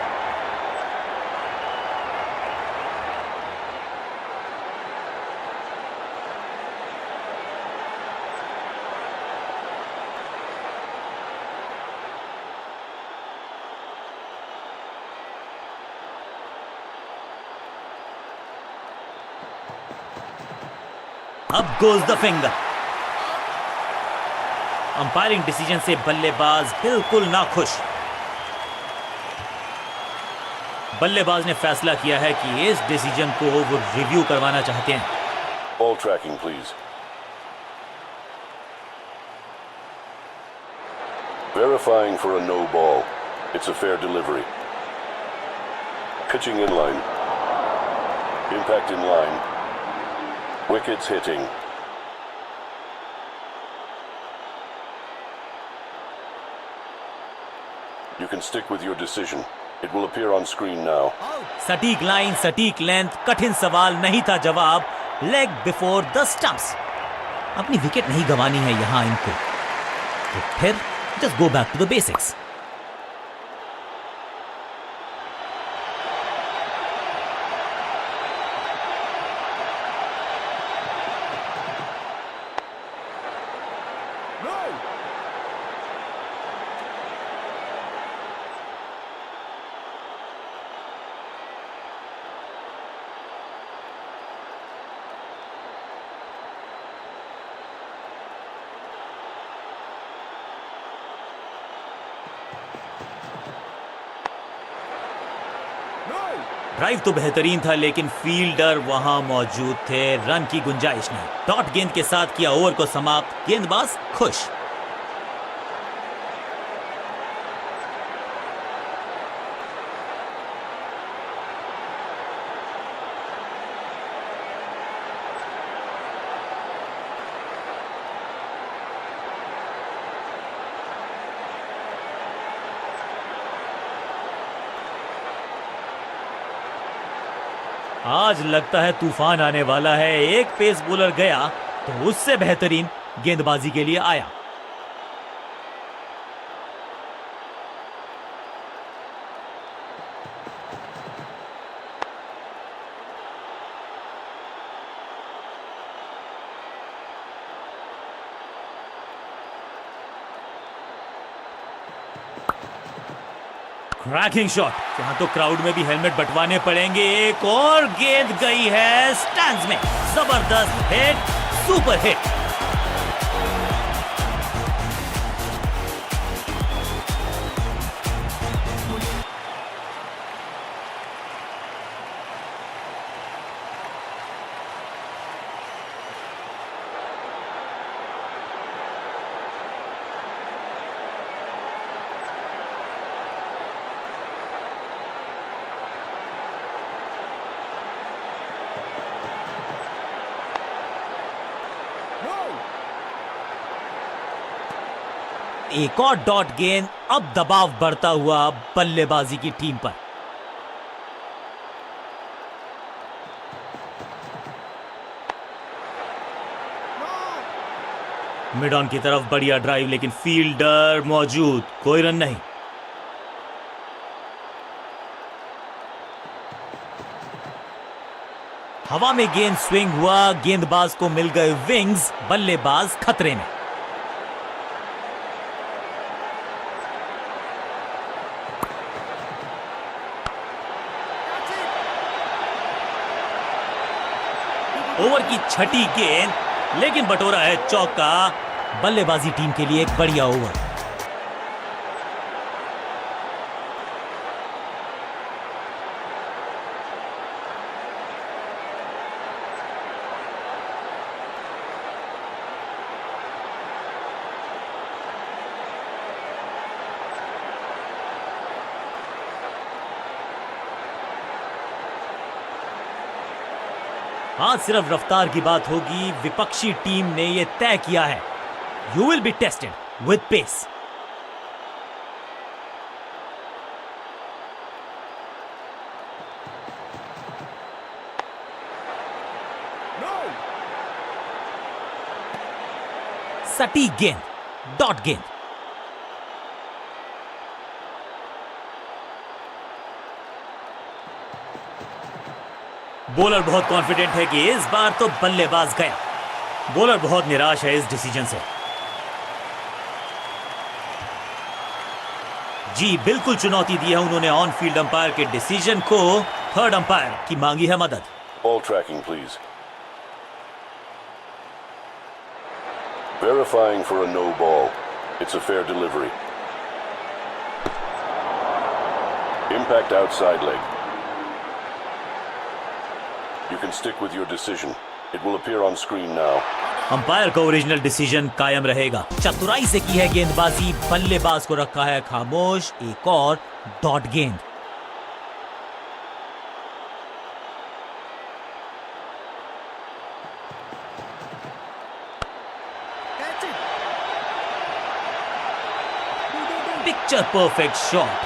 अब goes the finger. Umpiring decision से बल्लेबाज बिल्कुल नाखुश। बल्लेबाज ने फैसला किया है कि इस डिसीजन को वो रिव्यू करवाना चाहते हैं। Ball tracking, please. Verifying for a no ball. It's a fair delivery. Pitching in line. Impact in line. Wickets hitting. You can stick with your decision. It will appear on screen now. सटीक line, सटीक length, कठिन सवाल नहीं था जवाब। Leg before the stumps. अपनी wicket नहीं गंवानी है यहां इनको, तो फिर just go back to the basics. Drive तो बेहतरीन था, लेकिन फील्डर वहां मौजूद थे, रन की गुंजाइश नहीं। डॉट गेंद के साथ किया ओवर को समाप्त, गेंदबाज खुश। आज लगता है तूफान आने वाला है। एक पेस बॉलर गया तो उससे बेहतरीन गेंदबाजी के लिए आया। Cracking shot. यहां तो क्राउड में भी हेलमेट बंटवाने पड़ेंगे। एक और गेंद गई है स्टैंड्स में। जबरदस्त हिट, सुपर हिट। एक और डॉट गेंद। अब दबाव बढ़ता हुआ बल्लेबाजी की टीम पर। मिड ऑन की तरफ बढ़िया ड्राइव, लेकिन फील्डर मौजूद, कोई रन नहीं। हवा में गेंद स्विंग हुआ, गेंदबाज को मिल गए विंग्स, बल्लेबाज खतरे में। ओवर की छठी गेंद, लेकिन बटोरा है चौका। बल्लेबाजी टीम के लिए एक बढ़िया ओवर। आज सिर्फ रफ्तार की बात होगी। विपक्षी टीम ने यह तय किया है, you will be tested with pace. सटीक गेंद, डॉट गेंद। बॉलर बहुत कॉन्फिडेंट है कि इस बार तो बल्लेबाज गया। बॉलर बहुत निराश है इस डिसीजन से। जी बिल्कुल चुनौती दी है उन्होंने ऑन फील्ड अंपायर के डिसीजन को। थर्ड अंपायर की मांगी है मदद। Ball tracking, please. Verifying for a no ball. It's a fair delivery. Impact outside leg. You can stick with your decision. It will appear on screen now. Umpire का original decision कायम रहेगा। चतुराई से की है गेंदबाजी, बल्लेबाज को रखा है खामोश। एक और डॉट गेंद। Catch it. Picture perfect shot.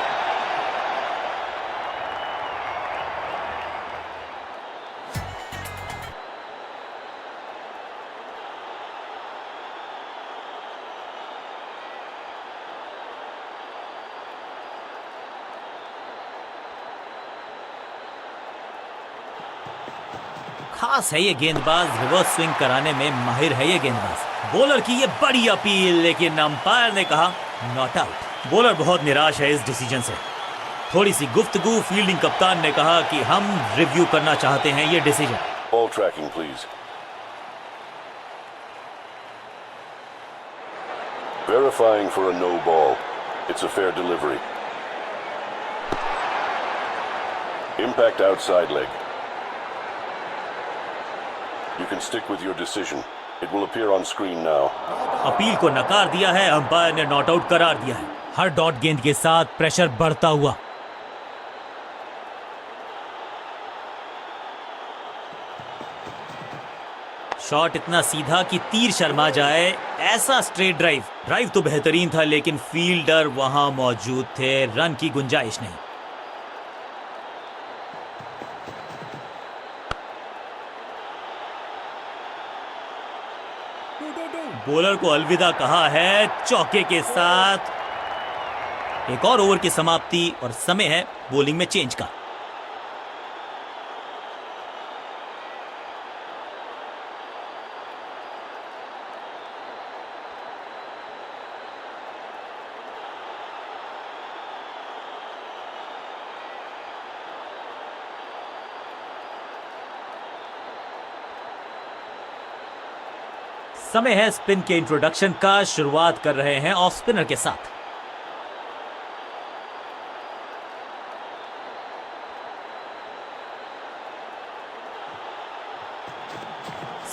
खास है ये गेंदबाज, रिवर्स स्विंग कराने में माहिर है ये गेंदबाज। बॉलर की ये बड़ी अपील, लेकिन अंपायर ने कहा नॉट आउट। बॉलर बहुत निराश है इस डिसीजन से। थोड़ी सी गुफ्तगू, फील्डिंग कप्तान ने कहा कि हम रिव्यू करना चाहते हैं ये decision. Ball tracking, please. Verifying for a no ball. It's a fair delivery. Impact outside leg. You can stick with your decision. It will appear on screen now. Appeal को नकार दिया है, अंपायर ने not out करार दिया है। हर dot गेंद के साथ प्रेशर बढ़ता हुआ। शॉट इतना सीधा कि तीर शर्मा जाए, ऐसा स्ट्रेट ड्राइव। ड्राइव तो बेहतरीन था, लेकिन फील्डर वहां मौजूद थे, रन की गुंजाइश नहीं। बॉलर को अलविदा कहा है चौके के साथ। एक और ओवर की समाप्ति और समय है बॉलिंग में चेंज का। समय है स्पिन के इंट्रोडक्शन का। शुरुआत कर रहे हैं ऑफ स्पिनर के साथ।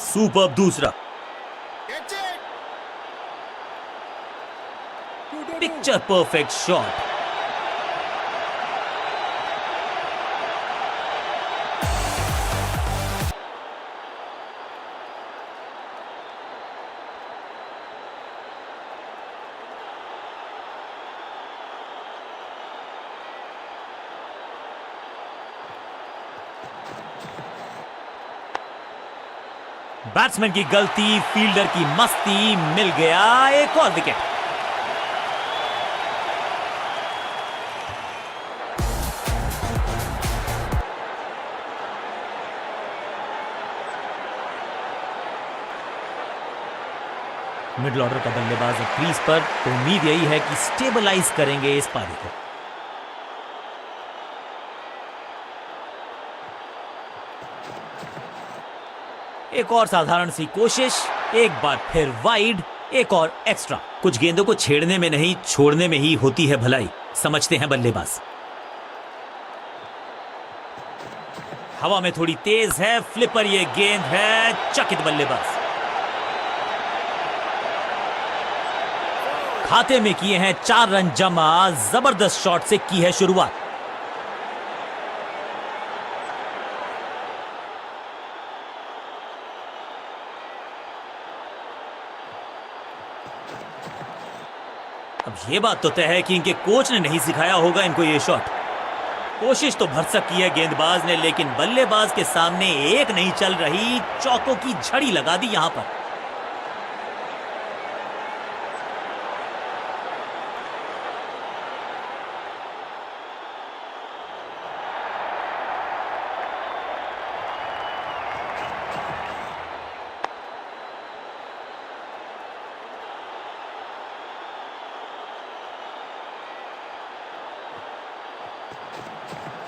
सुपर्ब दूसरा। Catch it. Picture perfect shot. Batsman की गलती, फील्डर की मस्ती, मिल गया एक और विकेट। मिडिल ऑर्डर का बल्लेबाज अब क्रीज पर, तो उम्मीद यही है कि स्टेबलाइज करेंगे इस पारी को। एक और साधारण सी कोशिश, एक बार फिर वाइड, एक और एक्स्ट्रा। कुछ गेंदों को छेड़ने में नहीं, छोड़ने में ही होती है भलाई, समझते हैं बल्लेबाज। हवा में थोड़ी तेज है, फ्लिपर ये गेंद है, चकित बल्लेबाज। खाते में किए हैं 4 रन जमा, जबरदस्त शॉट से की है शुरुआत। अब ये बात तो तय है कि इनके कोच ने नहीं सिखाया होगा इनको ये शॉट। कोशिश तो भरसक की है गेंदबाज ने, लेकिन बल्लेबाज के सामने एक नहीं चल रही, चौकों की झड़ी लगा दी यहां पर।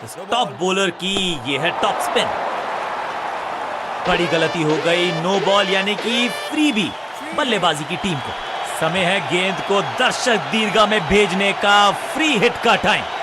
टॉप बॉलर की ये है टॉप स्पिन। बड़ी गलती हो गई, नो बॉल यानी कि फ्री भी बल्लेबाजी की टीम को। समय है गेंद को दर्शक दीर्घा में भेजने का, फ्री हिट का टाइम।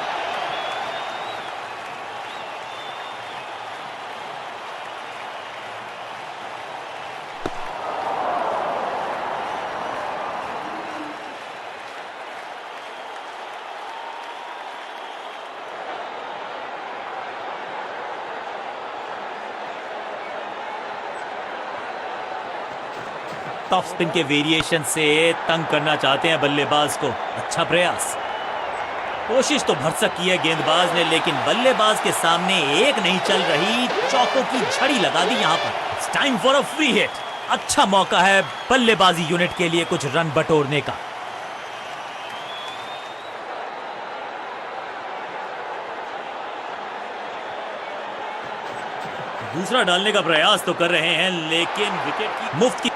टॉप स्पिन के वेरिएशन से तंग करना चाहते हैं बल्लेबाज को। अच्छा प्रयास, कोशिश तो भरसक की है गेंदबाज ने, लेकिन बल्लेबाज के सामने एक नहीं चल रही, चौकों की झड़ी लगा दी यहां पर। It's time for a free hit. अच्छा मौका है बल्लेबाजी यूनिट के लिए कुछ रन बटोरने का। दूसरा डालने का प्रयास तो कर रहे हैं, लेकिन विकेट की मुफ्त की।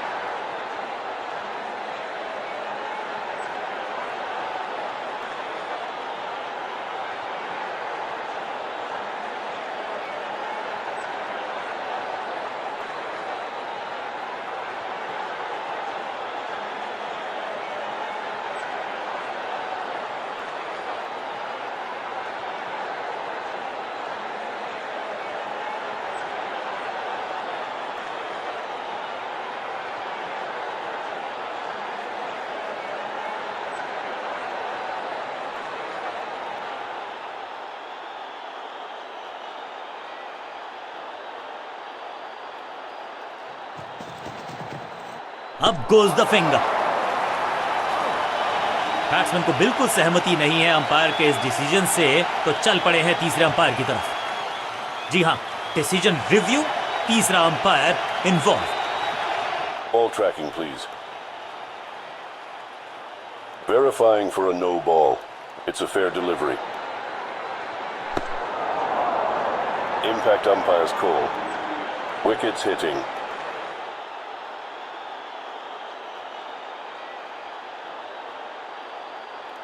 अब गोज द फिंगर। बैट्समैन को बिल्कुल सहमति नहीं है अंपायर के इस डिसीजन से, तो चल पड़े हैं तीसरे अंपायर की तरफ। जी हां, डिसीजन रिव्यू, तीसरा umpire involve. Ball tracking, please. Verifying for a no ball. It's a fair delivery. Impact umpire's call. Wickets hitting.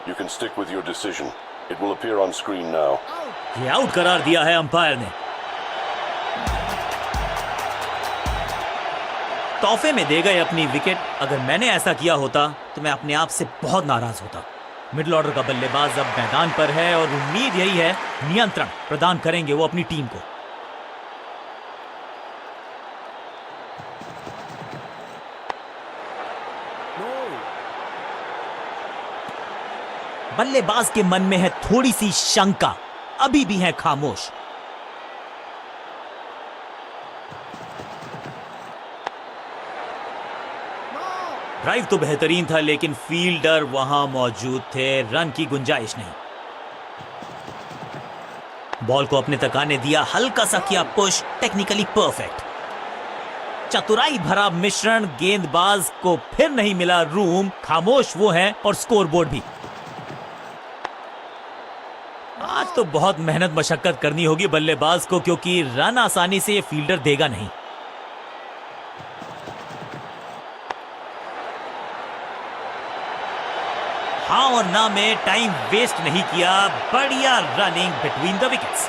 You can stick with your decision. It will appear on screen now. ये out करार दिया है umpire ने। तोहफे में दे गए अपनी wicket. अगर मैंने ऐसा किया होता तो मैं अपने आप से बहुत नाराज होता। मिडिल ऑर्डर का बल्लेबाज अब मैदान पर है और उम्मीद यही है नियंत्रण प्रदान करेंगे वो अपनी टीम को। बल्लेबाज के मन में है थोड़ी सी शंका, अभी भी है खामोश। ड्राइव तो बेहतरीन था, लेकिन फील्डर वहां मौजूद थे, रन की गुंजाइश नहीं। बॉल को अपने तक आने दिया, हल्का सा किया पुश, टेक्निकली परफेक्ट। चतुराई भरा मिश्रण, गेंदबाज को फिर नहीं मिला रूम, खामोश वो है और स्कोरबोर्ड भी। आज तो बहुत मेहनत मशक्कत करनी होगी बल्लेबाज को, क्योंकि रन आसानी से ये फील्डर देगा नहीं। हाँ और ना में टाइम वेस्ट नहीं किया, बढ़िया रनिंग बिटवीन द विकेट्स।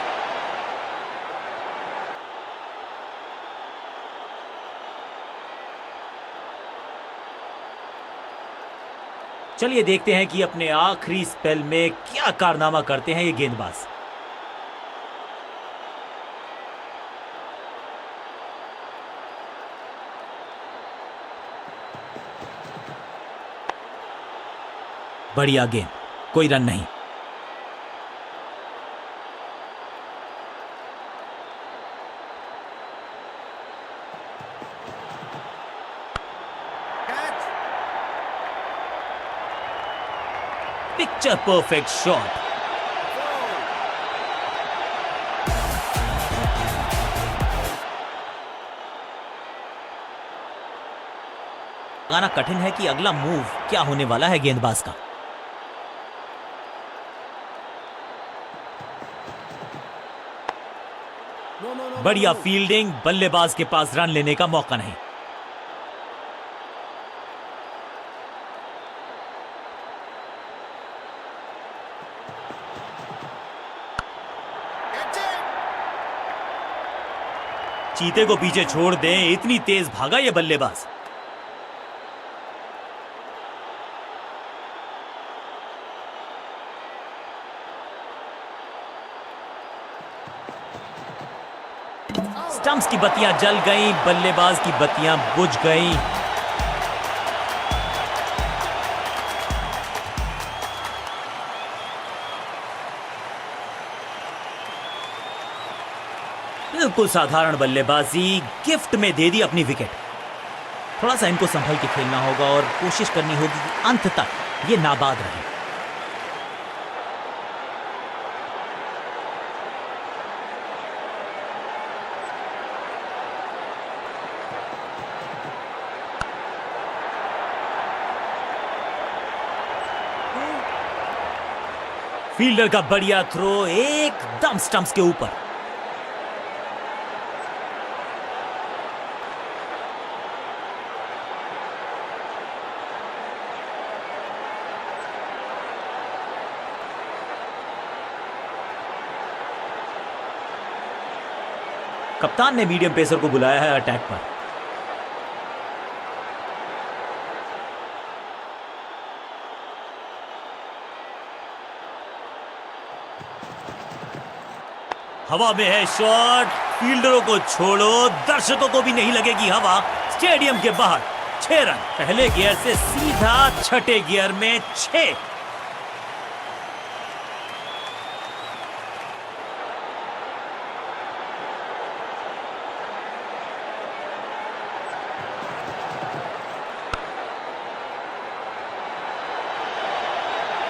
चलिए देखते हैं कि अपने आखिरी स्पेल में क्या कारनामा करते हैं ये गेंदबाज। बढ़िया गेंद, कोई रन नहीं। Picture perfect shot. लगाना कठिन है कि अगला मूव क्या होने वाला है गेंदबाज का। बढ़िया फील्डिंग, बल्लेबाज के पास रन लेने का मौका नहीं। Catch it! चीते को पीछे छोड़ दें, इतनी तेज भागा ये बल्लेबाज। स्टंप्स की बत्तियां जल गईं, बल्लेबाज की बत्तियां बुझ गईं। बिल्कुल साधारण बल्लेबाजी, गिफ्ट में दे दी अपनी विकेट। थोड़ा सा इनको संभल के खेलना होगा और कोशिश करनी होगी कि अंत तक ये नाबाद रहे। फील्डर का बढ़िया थ्रो एकदम स्टंप्स के ऊपर। कप्तान ने मीडियम पेसर को बुलाया है अटैक पर। हवा में है शॉट, फील्डरों को छोड़ो, दर्शकों को भी नहीं लगेगी हवा। स्टेडियम के बाहर 6 रन, पहले गियर से सीधा छठे गियर में 6।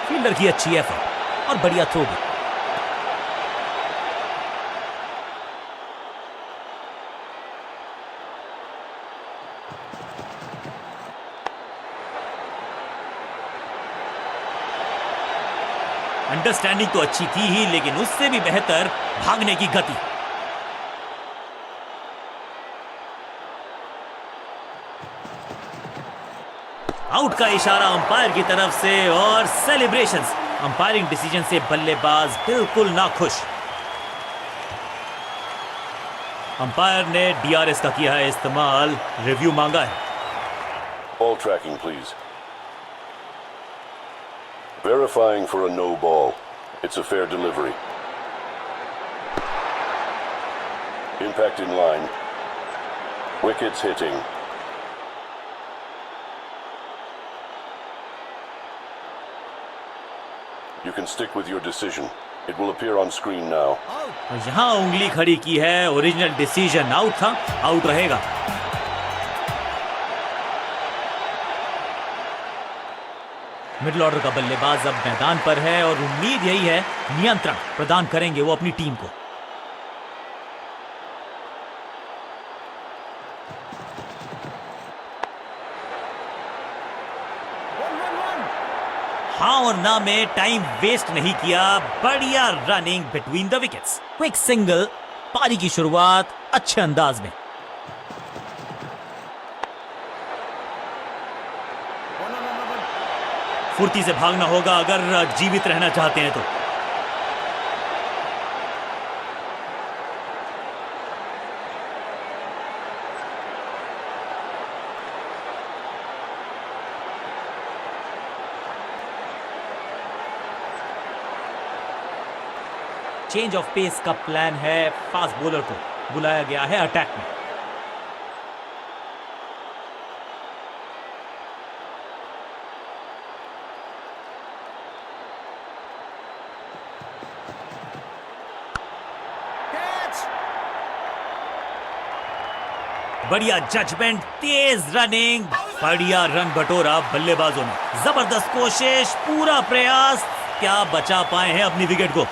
फील्डर की अच्छी एफर्ट और बढ़िया थ्रो भी। अंडरस्टैंडिंग तो अच्छी थी ही, लेकिन उससे भी बेहतर भागने की गति। आउट का इशारा अंपायर की तरफ से और सेलिब्रेशंस। अंपायरिंग डिसीजन से बल्लेबाज बिल्कुल नाखुश। अंपायर ने डीआरएस का किया है इस्तेमाल, रिव्यू मांगा है। Ball tracking, please. Verifying for a no ball. It's a fair delivery. Impact in line. Wickets hitting. You can stick with your decision. It will appear on screen now. और यहां उंगली खड़ी की है, ओरिजिनल डिसीजन आउट था, out रहेगा। Middle order का बल्लेबाज अब मैदान पर है और उम्मीद यही है नियंत्रण प्रदान करेंगे वो अपनी टीम को। हाँ और ना में टाइम वेस्ट नहीं किया, बढ़िया running between the wickets. Quick single, पारी की शुरुआत अच्छे अंदाज में। फुर्ती से भागना होगा अगर जीवित रहना चाहते हैं तो। चेंज ऑफ पेस का प्लान है, फास्ट बॉलर को बुलाया गया है अटैक में। बढ़िया जजमेंट, तेज रनिंग, बढ़िया रन बटोरा बल्लेबाजों ने। जबरदस्त कोशिश, पूरा प्रयास, क्या बचा पाए हैं अपनी विकेट को।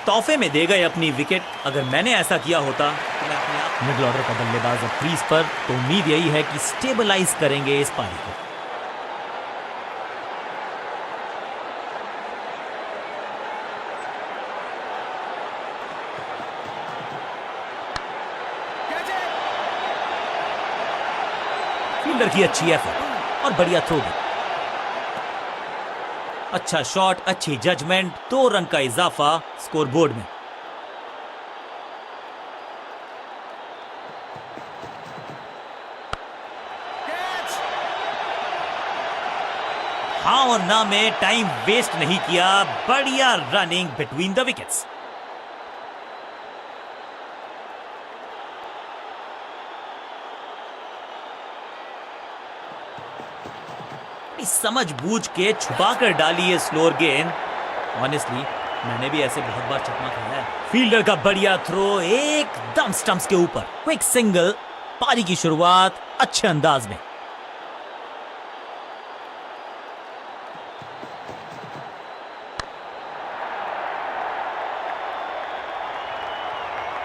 तोहफे में दे गए अपनी विकेट। अगर मैंने ऐसा किया होता तो मैं अपने आप। मिडिल ऑर्डर का बल्लेबाज अब क्रीज पर, तो उम्मीद यही है कि स्टेबलाइज करेंगे इस पारी को। फील्डर की अच्छी एफर्ट और बढ़िया थ्रो भी। अच्छा शॉट, अच्छी जजमेंट, 2 रन का इजाफा स्कोरबोर्ड में। हाँ और ना में टाइम वेस्ट नहीं किया, बढ़िया रनिंग बिटवीन द विकेट्स। समझ बूझ के छुपा कर डाली है स्लोअर गेंद। ऑनेस्टली मैंने भी ऐसे बहुत बार चकमा खाया है। फील्डर का बढ़िया थ्रो एकदम स्टंप्स के ऊपर, क्विक सिंगल। पारी की शुरुआत अच्छे अंदाज में।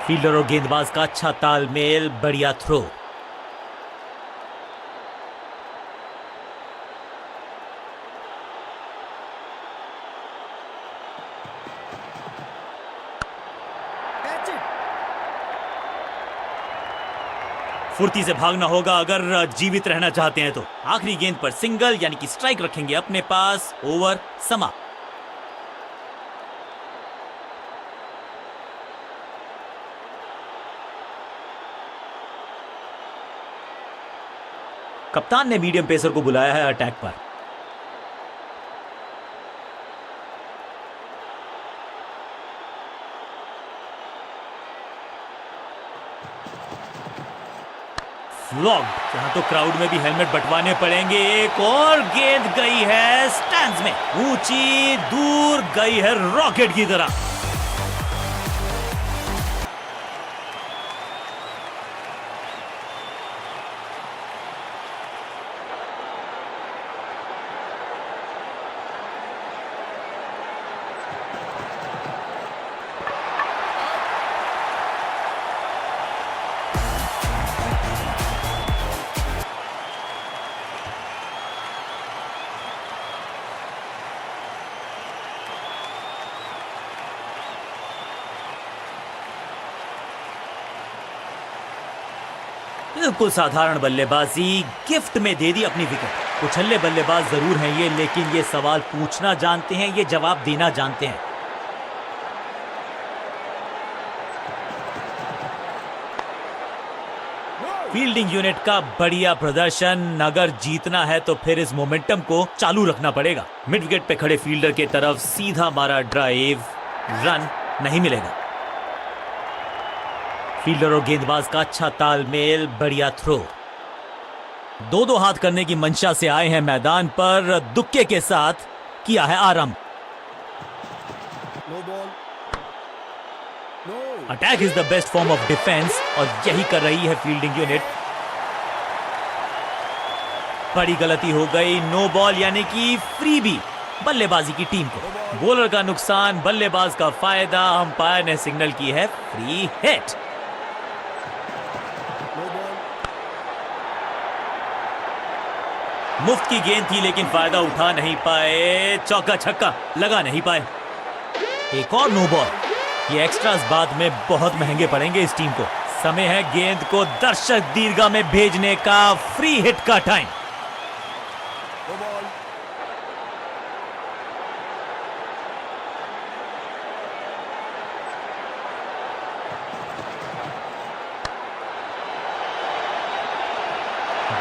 फील्डर और गेंदबाज का अच्छा तालमेल, बढ़िया थ्रो। Catch it. फुर्ती से भागना होगा अगर जीवित रहना चाहते हैं तो। आखिरी गेंद पर सिंगल यानी कि स्ट्राइक रखेंगे अपने पास। ओवर समाप्त। कप्तान ने मीडियम पेसर को बुलाया है अटैक पर। फ्लॉग्ड। यहां तो क्राउड में भी हेलमेट बंटवाने पड़ेंगे। एक और गेंद गई है स्टैंड्स में, ऊंची दूर गई है रॉकेट की तरह। बिल्कुल साधारण बल्लेबाजी, गिफ्ट में दे दी अपनी विकेट। उछल्ले बल्लेबाज जरूर हैं ये, लेकिन ये सवाल पूछना जानते हैं, ये जवाब देना जानते हैं। फील्डिंग यूनिट का बढ़िया प्रदर्शन। अगर जीतना है तो फिर इस मोमेंटम को चालू रखना पड़ेगा। मिड विकेट पे खड़े फील्डर की तरफ सीधा मारा ड्राइव, रन नहीं मिलेगा। फील्डर और गेंदबाज का अच्छा तालमेल, बढ़िया थ्रो। दो हाथ करने की मंशा से आए हैं मैदान पर, दुक्के के साथ किया है आरंभ। No ball. No. Attack is the best form of defence और यही कर रही है फील्डिंग यूनिट। बड़ी गलती हो गई, नो बॉल यानी कि फ्री बी बल्लेबाजी की टीम को। बॉलर का नुकसान, बल्लेबाज का फायदा। अंपायर ने सिग्नल की है फ्री हिट। No ball. मुफ्त की गेंद थी लेकिन फायदा उठा नहीं पाए, चौका छक्का लगा नहीं पाए। एक और नो बॉल। ये एक्स्ट्रास बाद में बहुत महंगे पड़ेंगे इस टीम को। समय है गेंद को दर्शक दीर्घा में भेजने का, फ्री हिट का टाइम। No ball.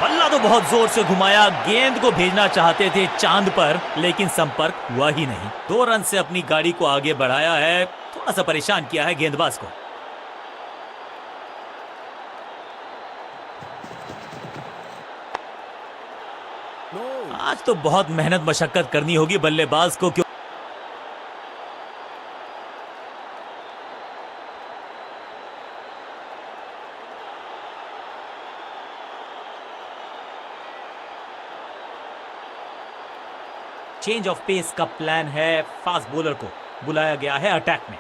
बल्ला तो बहुत जोर से घुमाया, गेंद को भेजना चाहते थे चांद पर, लेकिन संपर्क हुआ ही नहीं। 2 रन से अपनी गाड़ी को आगे बढ़ाया है, थोड़ा सा परेशान किया है गेंदबाज को। No. आज तो बहुत मेहनत मशक्कत करनी होगी बल्लेबाज को, क्यों चेंज ऑफ पेस का प्लान है। फास्ट बॉलर को बुलाया गया है अटैक में।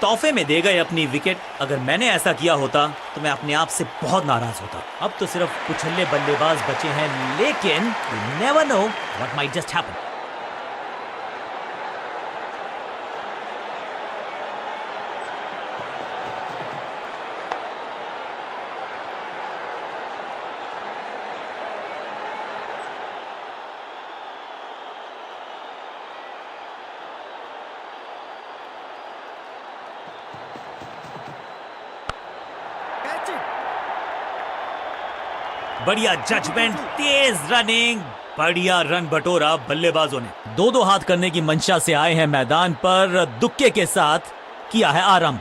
तोहफे में दे गए अपनी विकेट। अगर मैंने ऐसा किया होता तो मैं अपने आप से बहुत नाराज होता। अब तो सिर्फ उछल्ले बल्लेबाज बचे हैं, लेकिन you never know what might just happen. Catch it. बढ़िया जजमेंट, तेज रनिंग, बढ़िया रन बटोरा बल्लेबाजों ने। दो दो हाथ करने की मंशा से आए हैं मैदान पर, दुक्के के साथ किया है आराम।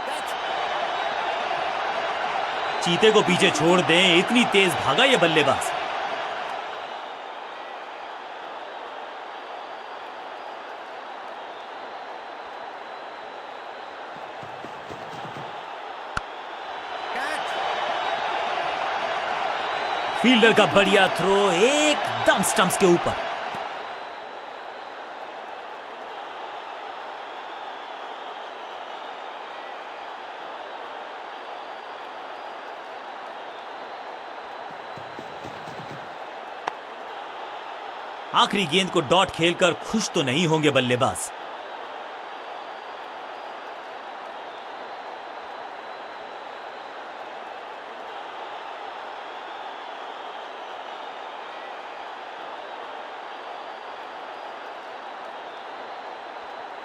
Catch. चीते को पीछे छोड़ दें, इतनी तेज भागा ये बल्लेबाज। Catch. फील्डर का बढ़िया थ्रो, एकदम स्टंप्स के ऊपर। आखिरी गेंद को डॉट खेलकर खुश तो नहीं होंगे बल्लेबाज।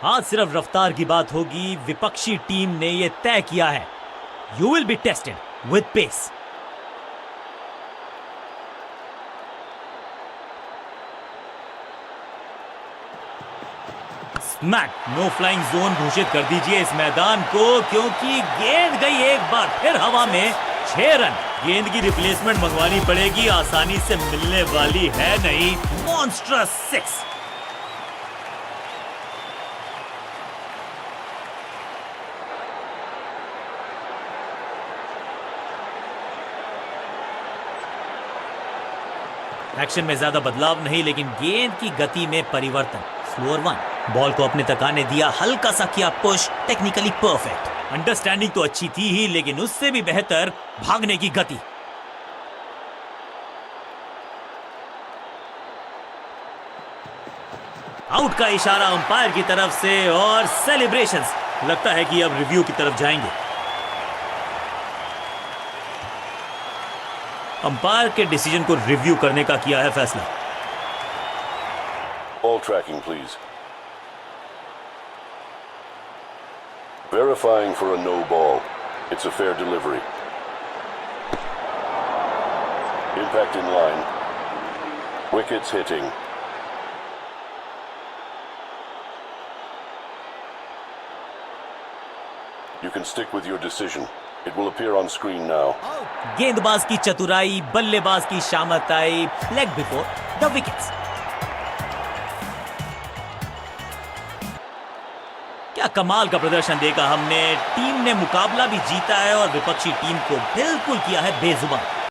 आज सिर्फ रफ्तार की बात होगी। विपक्षी टीम ने यह तय किया है, you will be tested with pace. Smack, no flying zone घोषित कर दीजिए इस मैदान को, क्योंकि गेंद गई एक बार फिर हवा में। 6 रन। गेंद की रिप्लेसमेंट मंगवानी पड़ेगी, आसानी से मिलने वाली है नहीं। मॉन्स्ट्रस 6। एक्शन में ज्यादा बदलाव नहीं, लेकिन गेंद की गति में परिवर्तन। स्लोअर 1। बॉल को अपने तक आने दिया, हल्का सा किया पुश, टेक्निकली परफेक्ट। अंडरस्टैंडिंग तो अच्छी थी ही, लेकिन उससे भी बेहतर भागने की गति। आउट का इशारा अंपायर की तरफ से और सेलिब्रेशंस। लगता है कि अब रिव्यू की तरफ जाएंगे। अंपायर के डिसीजन को रिव्यू करने का किया है फैसला। Ball tracking, please. Verifying for a no ball. It's a fair delivery. Impact in line. Wickets hitting. You can stick with your decision. It will appear on screen now. Out. गेंदबाज की चतुराई, बल्लेबाज की शामताई, लेग बिफोर द विकेट्स। क्या कमाल का प्रदर्शन देखा हमने। टीम ने मुकाबला भी जीता है और विपक्षी टीम को बिल्कुल किया है बेजुबान।